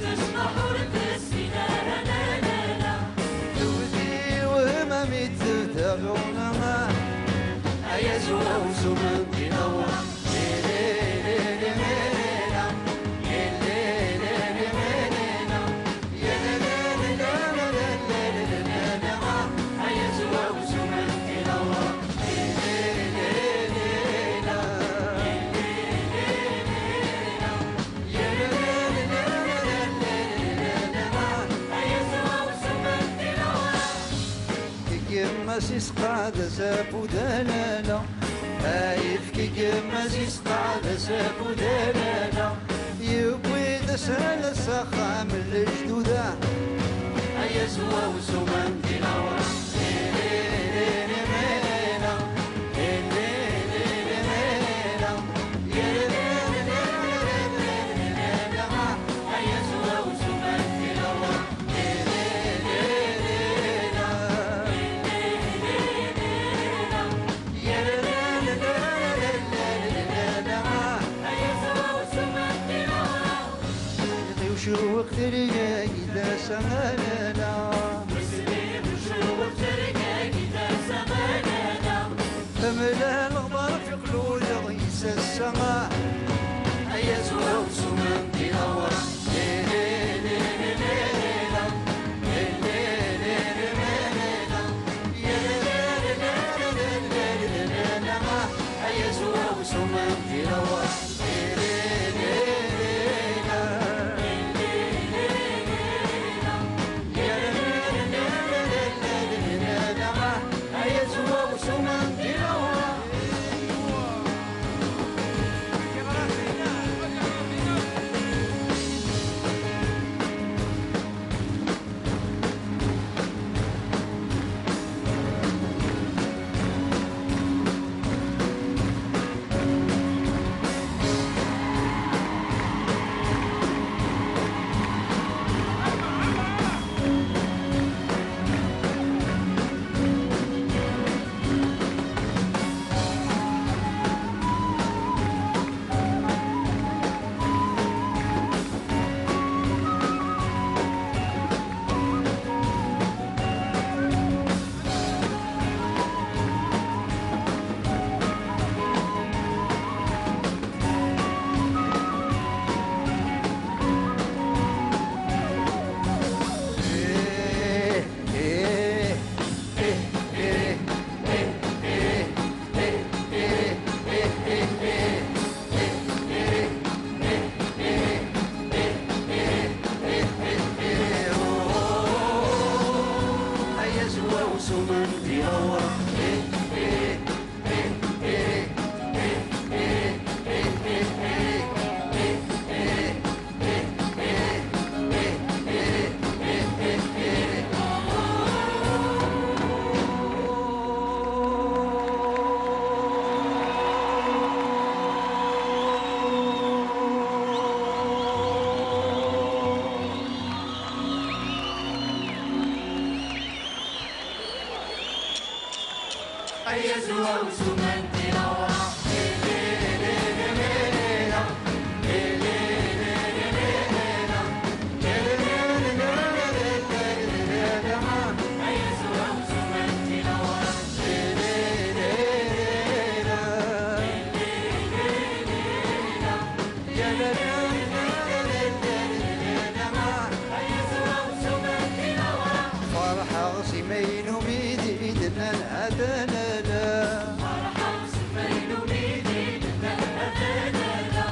تشرح ورد السينا لا لا لا جودي وهمامي تتابعونا ما يا زواج سمنتي نوع ماسيس قاعدة سابو دلالا هايف كي ماسيس قاعدة سابو دلالا يبوي دسال السخام الجدودة هيا زوا وسومان ديناور شو وقت رجاي إذا سمانا مسلم شو وقت رجاي إذا سمانا أملا الغبار في قلوب غيس السماء هيا زوا وسومان ديناور هيا زوا وسومان ديناور هيا زوا وسومان ديناور فرحة سمين وميديدنا العدلالة فرحة سمين وميديدنا العدلالة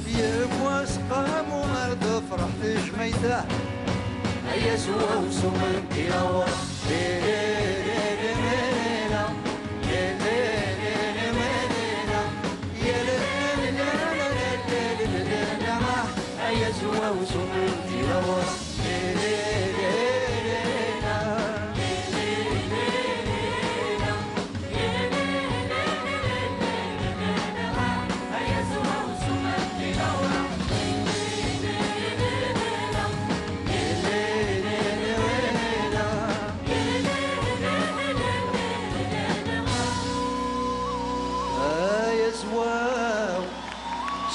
يبوى سقام ومرض فرحت جميته هيا زوا وسومان ديناور هيا زوا وسومان ديناور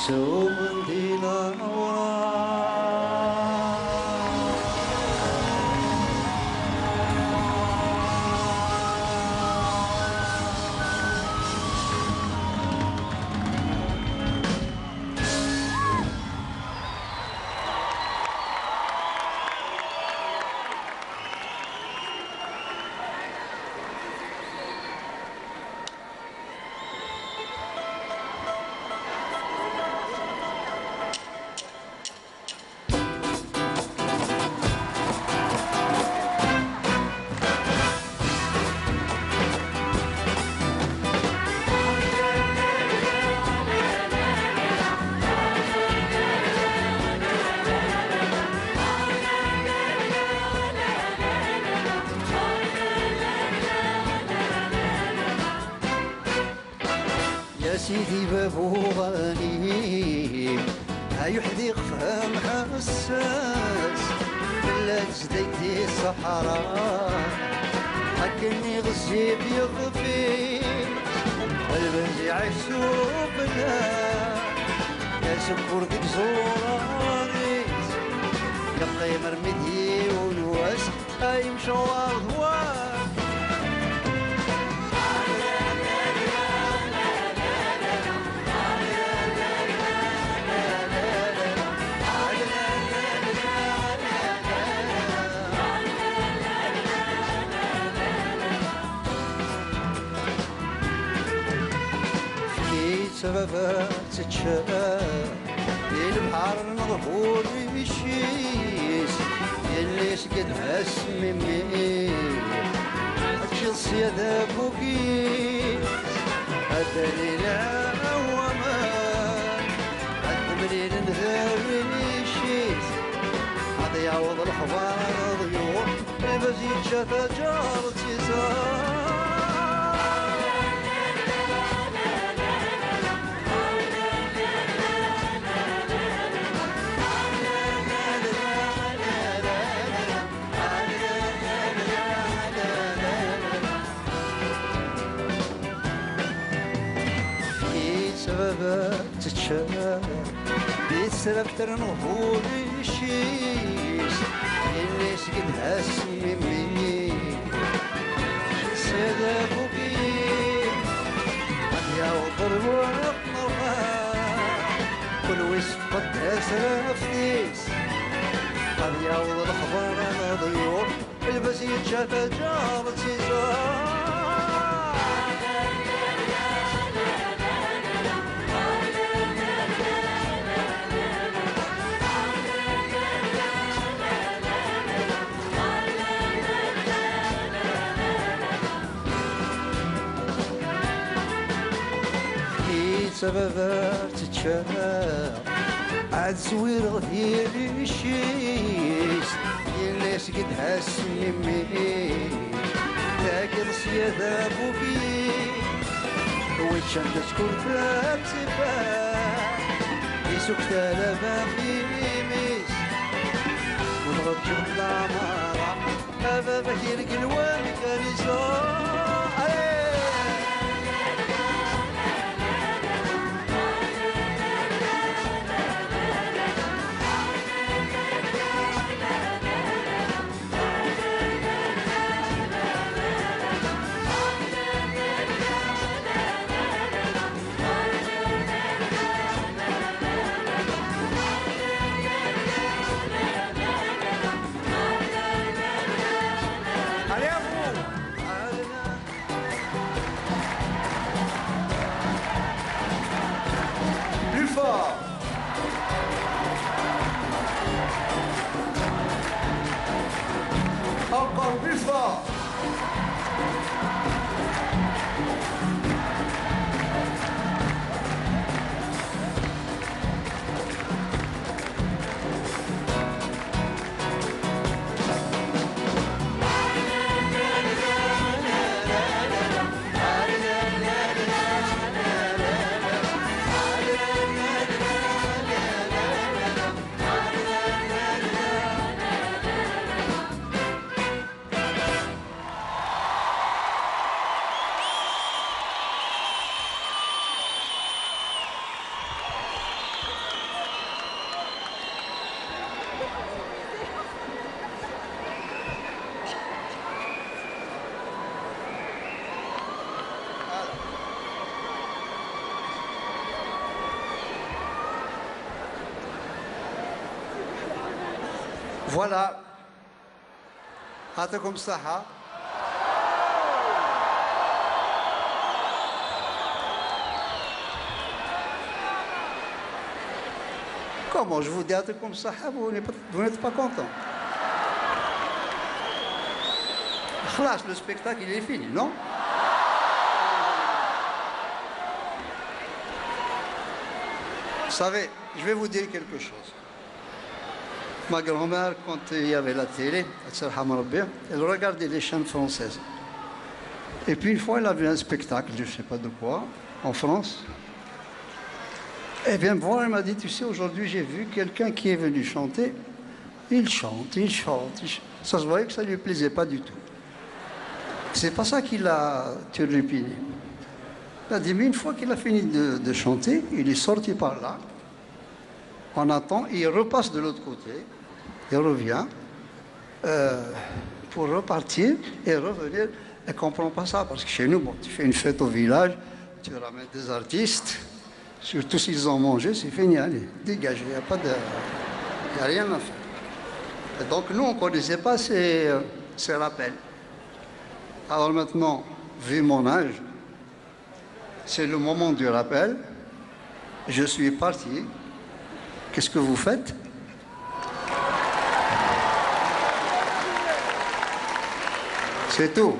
سومن ديناور يا سيدي بابو غني هاي حديق فهم حساس بلاد جديدي الصحراء حكني غزيب يغفير البنزي عيشو بلا يا سكر ديك زورانيت يبقى مرمدي ونواس هاي مشوار ضوار سببها تتشاف البحر نظهور يشيس اللي سقد هسمي هاتشي الصيادة بوكيس هالدليل عوامان هالتمرين نذابي يشيس هذا يعوض الخبار ضيوف البزيد شاتا جارتي زار تتشاف بيتسرب ترنهور الشيس اللي سقد هسمي سيدا فوقي قد يوطر الورق مرخان كل وسفقد اسرف نيس قد يوض الخبر على ضيوف البسيط شاتا جارت سيزار سببها تتشاف عاد زوير غير الشيس اللي سقد هسمي تاكل صيادة بوكي ويتشان تذكر ثلاث سفاح يسوق ثلاثة في ميس ونغرب جبل عمارة هذا بكير قلوان كان يزار Encore plus fort. Voilà. يعطيكم الصحة. Comment je vous dis يعطيكم الصحة vous n'êtes pas content. خلاص le spectacle il est fini, non? Vous savez, je vais vous dire quelque chose. Ma grand-mère, quand il y avait la télé, elle regardait les chaînes françaises. Et puis une fois, elle a vu un spectacle, je ne sais pas de quoi. en France. Elle vient me voir, elle m'a dit, tu sais, aujourd'hui j'ai vu quelqu'un qui est venu chanter. Il chante, il chante, il chante. Ça se voyait que ça ne lui plaisait pas du tout. C'est pas ça qui l'a turlupiné. Il a dit, mais une fois qu'il a fini de chanter, il est sorti par là. On attend, il repasse de l'autre côté, il revient pour repartir et revenir. Elle ne comprend pas ça, parce que chez nous, bon, tu fais une fête au village, tu ramènes des artistes, surtout s'ils ont mangé, c'est fini, allez, dégagez, il n'y a rien à faire. Et donc nous, on ne connaissait pas ces rappels. Alors maintenant, vu mon âge, c'est le moment du rappel, je suis parti. Qu'est-ce que vous faites? C'est tout.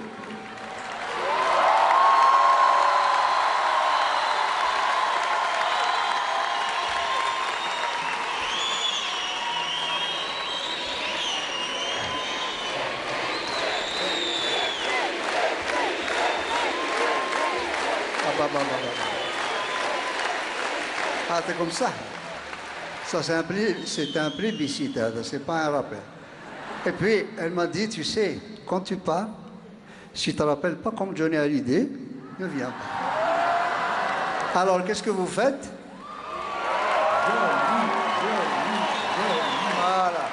Ah, c'est comme ça. Ça, c'est un plébiscite, c'est pas un rappel. Et puis, elle m'a dit, tu sais, quand tu pars, si tu ne te rappelles pas comme Johnny Hallyday, ne viens pas. Alors, qu'est-ce que vous faites? Voilà.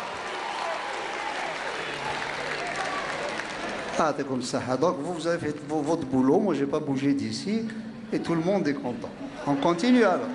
Ah, c'est comme ça. Donc, vous avez fait votre boulot, moi, je n'ai pas bougé d'ici, et tout le monde est content. On continue alors.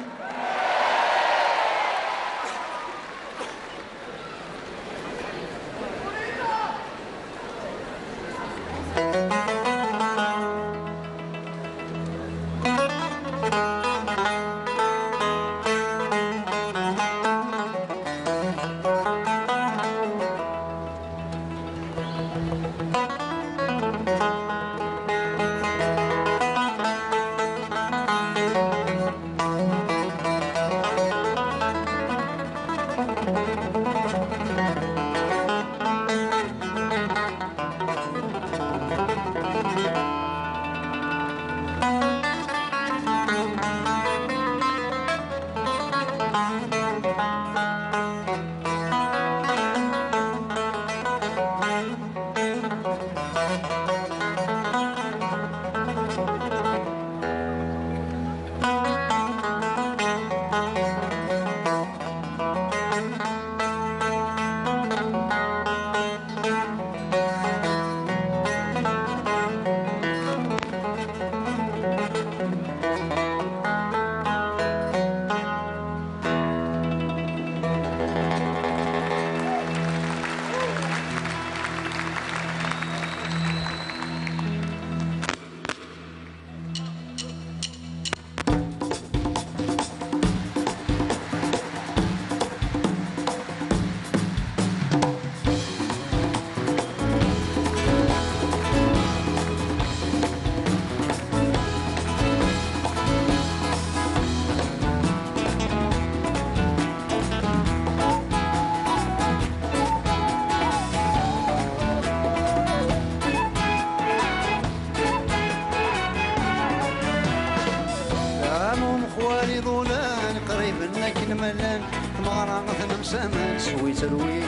سمن سويت الويت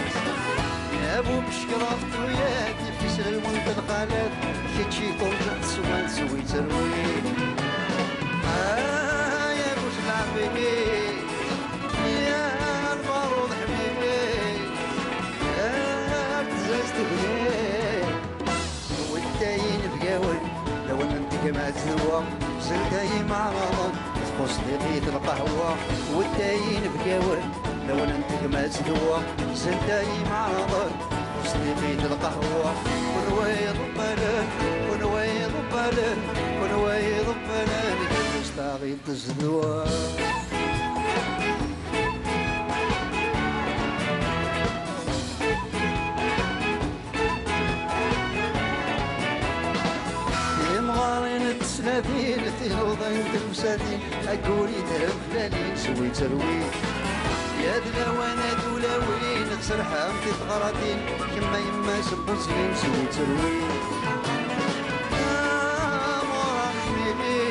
يا ابو بشكرة طويات في سهل وانت الغالات كيتشي طرجت سوان سويت الويت يا بوش العبيبي يا البارود حبيبي يا تزاز تبني والتاين بقاول لو انت كما تهوى زلتاي مع رمضان تخص لقيت القهوة والتاين بقاول لو انت كما تهوى زلتاي مع رمضان تخص لقيت القهوة ونويض بلان ونويض بلان ونويض بلان كتستغيط الزدوى ثلاثين تهوضين تلمساتين أقولي ترم فلانين سوي تروين يا دلاوانا دولاوين تسرحام في ثغراتين كما يما سبوسين سوي تروين مورا حبيبي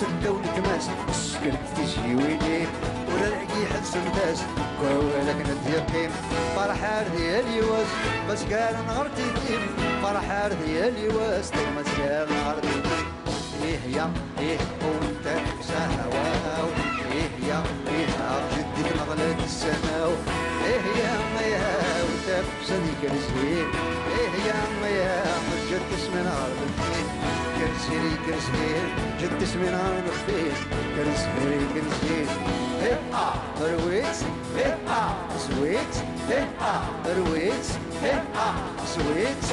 سدة والكماس السكرت تجي ويلي ولا لقي حد سنداس كوالك نتيقيم فرحار ديالي واس بس قال نغرتي ديم فرحار ديالي واس بس قال نغرتي ديم إيه يا إيه وانت سهواو إيه يا إيه جدك نغلت السماو إيه يا وانت بصديق الزهير إيه يا جد اسمي نار بالخير كرسيري كرسير جد اسمي نار بالخير كرسيري كرسير إيه رويت إيه سويت إيه رويت إيه سويت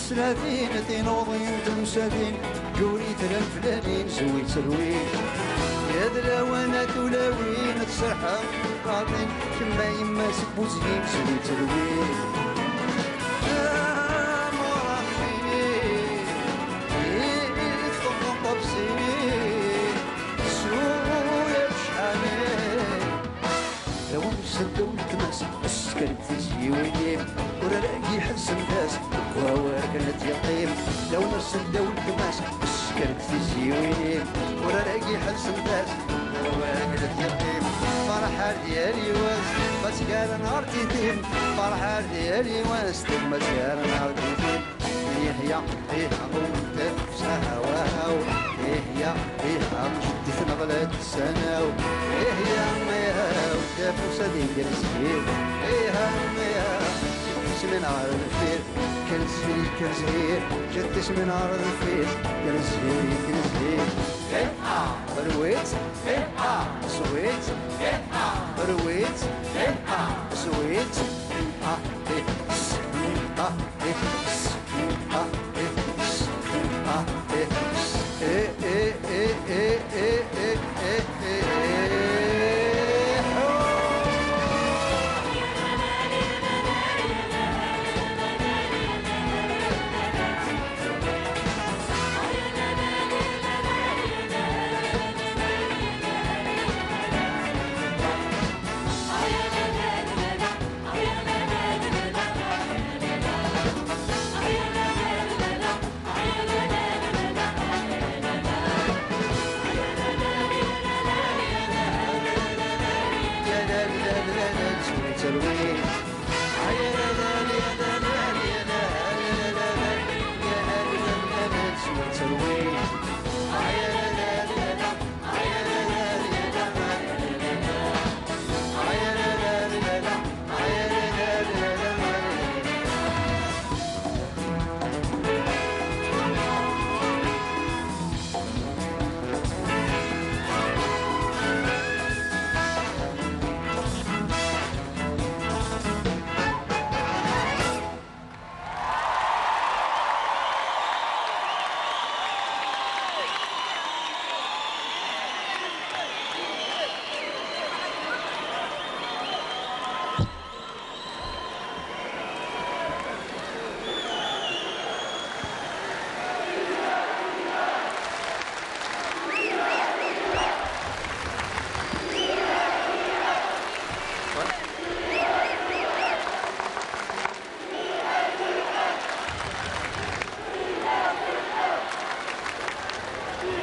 سلافين تنوضين تمسافين جوريت الفلانين سويت سروين يا دلاوانات ولاوين تسرحة قاطين كما يما سبوزين سويت سروين سدوا التماس السكرت تجي ويليم ولا لاقي حس الناس وهواك كانت يقيم لو نسدوا التماس السكرت تجي ويليم ولا لاقي حس الناس وهواك كانت يقيم فرحة ديالي واس بس قال نهار تيتيم فرحة ديالي واس بس قال نهار تيتيم إيه يا إيه وانت سهواو إيه يا إيه جدي نغلت السناو إيه يا وانت صديق الزهير إيه يا اسمي نار الخير كنزهير كنزهير جد اسمي نار الخير كنزهير كنزهير إيه رويت إيه سويت إيه رويت إيه سويت إيه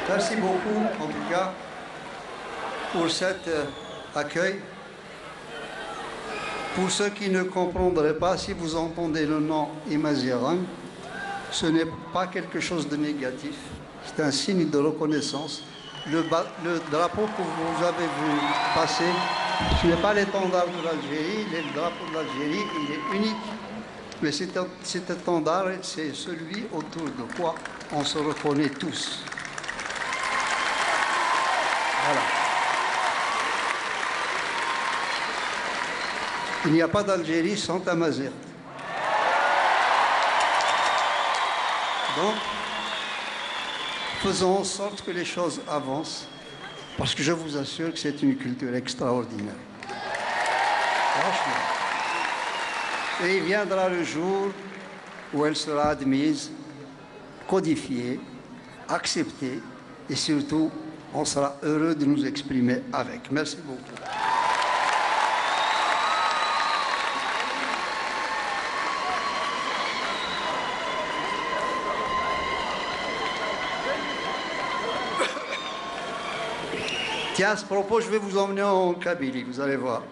Merci beaucoup, en tout cas, pour cet accueil. Pour ceux qui ne comprendraient pas, si vous entendez le nom Imaziran, ce n'est pas quelque chose de négatif, c'est un signe de reconnaissance. Le drapeau que vous avez vu passer, ce n'est pas l'étendard de l'Algérie, le drapeau de l'Algérie, il est unique. Mais cet étendard, c'est celui autour de quoi on se reconnaît tous. Voilà. Il n'y a pas d'Algérie sans Tamazight. Donc, faisons en sorte que les choses avancent, parce que je vous assure que c'est une culture extraordinaire. Franchement. Et il viendra le jour où elle sera admise, codifiée, acceptée, et surtout, on sera heureux de nous exprimer avec. Merci beaucoup. Tiens, à ce propos, je vais vous emmener en Kabylie, vous allez voir.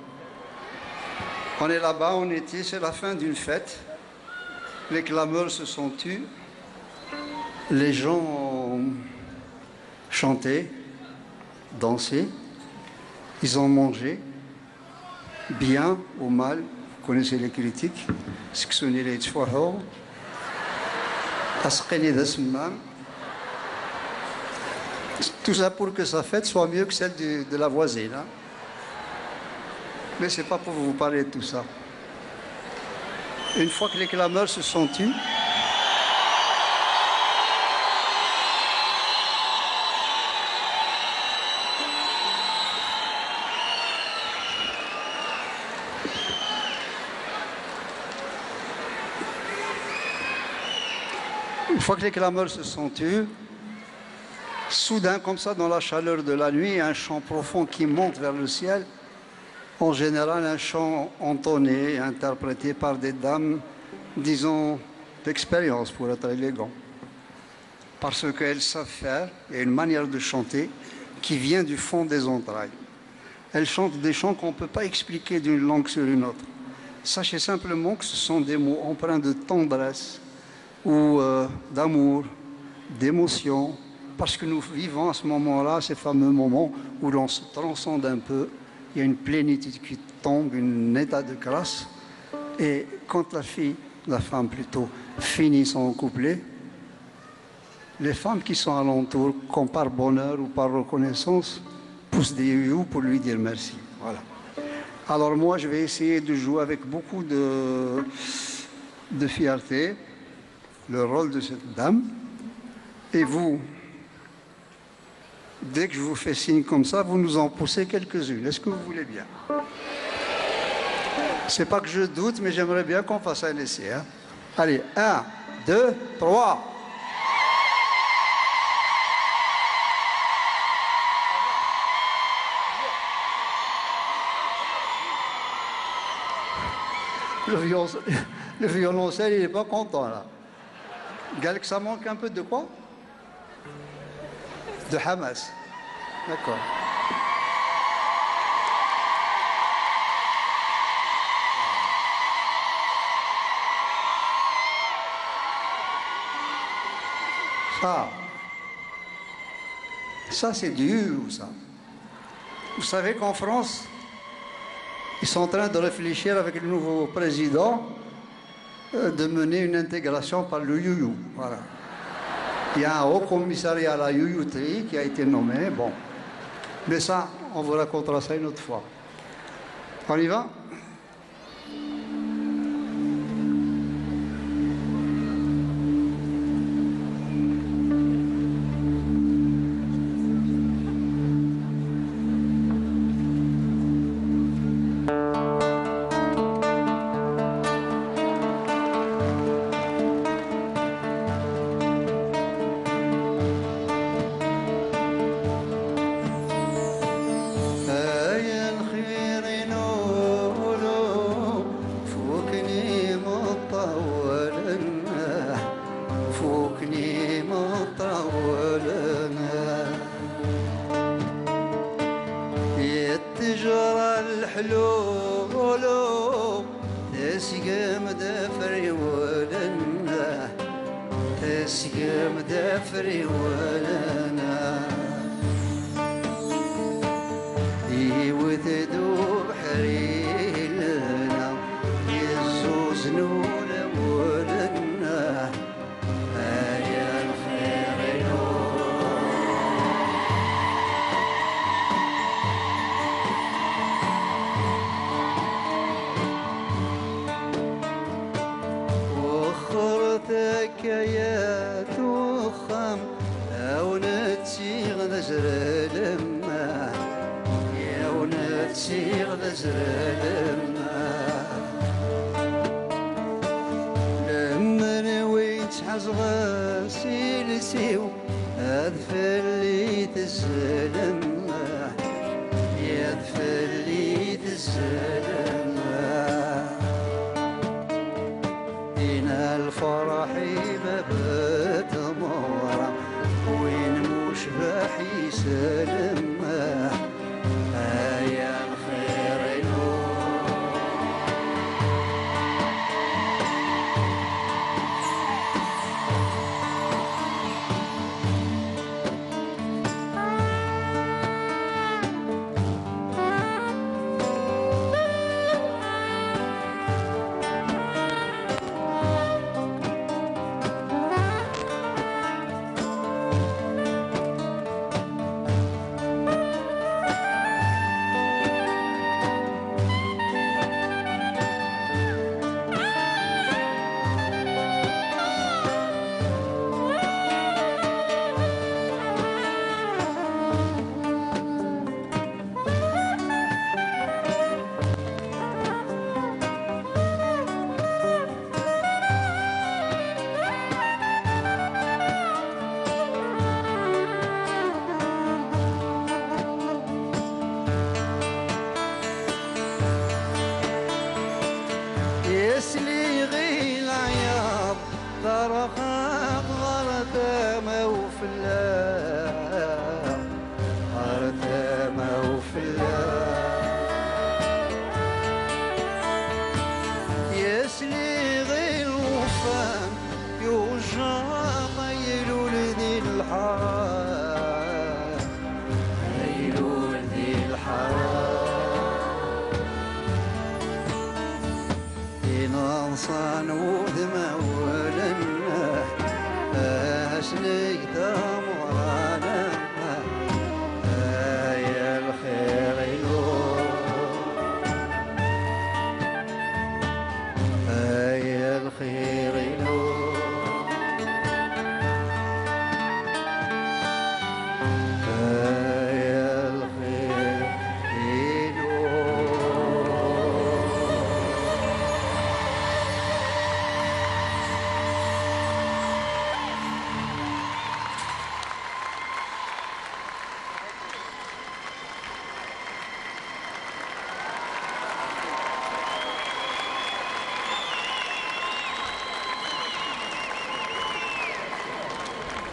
On est là-bas, on était, c'est la fin d'une fête. Les clameurs se sont tus. Les gens ont chanté, dansé. Ils ont mangé, bien ou mal. Vous connaissez les critiques. سكسوني لي يتفوحوا أسقيني ذا سمام. Tout ça pour que sa fête soit mieux que celle de la voisine. Hein. Mais ce n'est pas pour vous parler de tout ça. Une fois que les clameurs se sont tus, soudain, comme ça, dans la chaleur de la nuit, un chant profond qui monte vers le ciel, en général un chant entonné, interprété par des dames, disons, d'expérience pour être élégant. Parce qu'elles savent faire, il y a une manière de chanter qui vient du fond des entrailles. Elles chantent des chants qu'on ne peut pas expliquer d'une langue sur une autre. Sachez simplement que ce sont des mots empreints de tendresse ou d'amour, d'émotion, parce que nous vivons à ce moment-là, ces fameux moments où l'on se transcende un peu, il y a une plénitude qui tombe, un état de grâce. Et quand la femme plutôt, finit son couplet, les femmes qui sont alentour, comme par bonheur ou par reconnaissance, poussent des you pour lui dire merci. Voilà. Alors moi, je vais essayer de jouer avec beaucoup de fierté le rôle de cette dame. Et vous, dès que je vous fais signe comme ça, vous nous en poussez quelques-unes. Est-ce que vous voulez bien? C'est pas que je doute, mais j'aimerais bien qu'on fasse un essai. Hein. Allez, 1, 2, 3. Le violoncelle, il n'est pas content là. Galek, ça manque un peu de quoi? De Hamas. D'accord. Ça c'est dur, ça. Vous savez qu'en France, ils sont en train de réfléchir avec le nouveau président de mener une intégration par le youyou. Voilà. Il y a un haut commissariat à la youyouterie qui a été nommé. Bon. Mais ça, on vous racontera ça une autre fois. On y va? حكايات وخام أو نتسيغ نزر لما يا ونتسيغ نزر لما نويت حزغا سيلسيو أذفر لي تسلم يدفر لي تسلم دينا الفرح بابت مورا وين مش باحي سلم يا الخير يسلي غيل عياض ضرخاق غرتما وفلا غرتما وفلا يسلي غيل وفان يوجع غيلو لذي الحرام غيلو لذي الحرام نصان وذما ولنا أشني دمرانا يا الخير يا الخير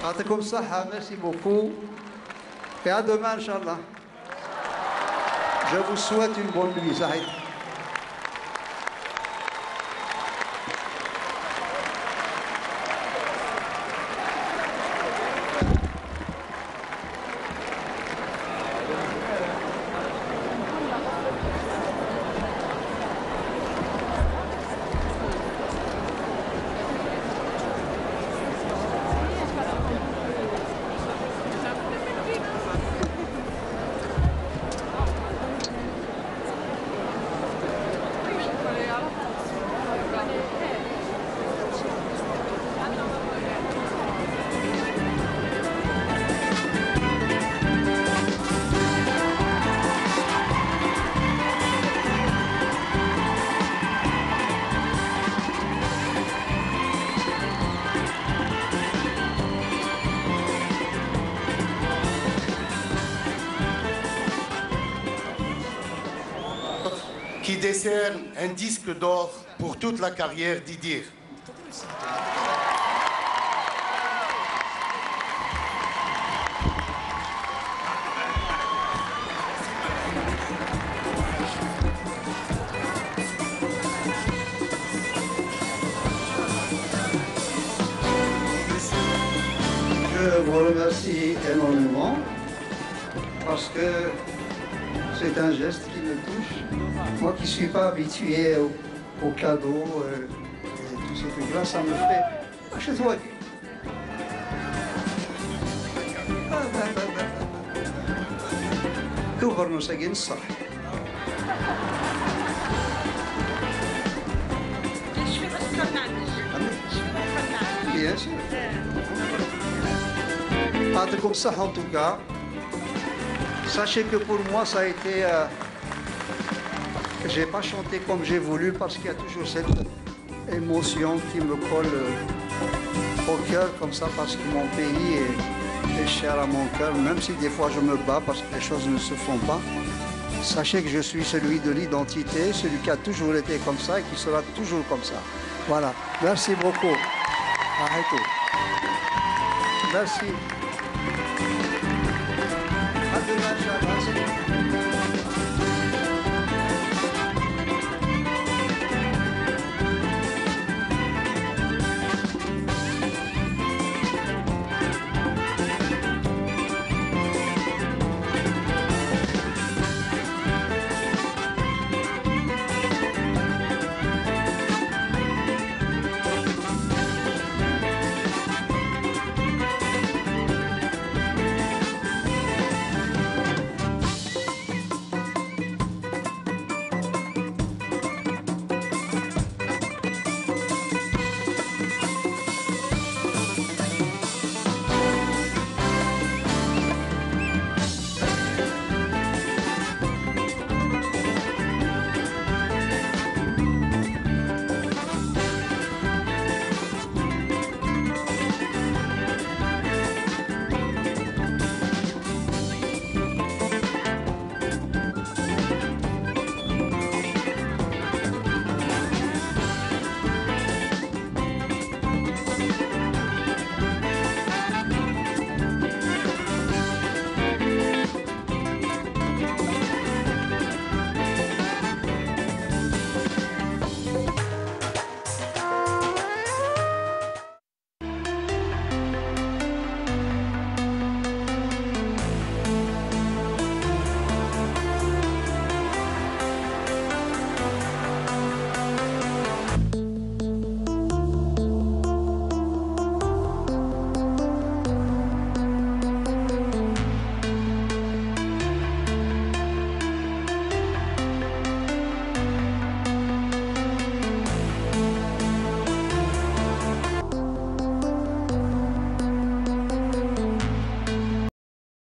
يعطيكم الصحة. ميرسي بوكو. Et à demain, Inch'Allah. Je vous souhaite une bonne nuit. Zahid. qui décerne un disque d'or pour toute la carrière d'Idir. Je vous remercie énormément parce que c'est un geste qui me touche. Moi qui ne suis pas habitué aux cadeaux, et tous ces trucs-là, ça me fait... Chez-toi. كبرنا ساقين الصح. bien sûr. Comme ça, en tout cas, sachez que pour moi, ça a été... j'ai pas chanté comme j'ai voulu parce qu'il y a toujours cette émotion qui me colle au cœur comme ça parce que mon pays est cher à mon cœur, même si des fois je me bats parce que les choses ne se font pas. Sachez que je suis celui de l'identité, celui qui a toujours été comme ça et qui sera toujours comme ça. Voilà. Merci beaucoup. Arrêtez. Merci. À demain, Inch'Allah.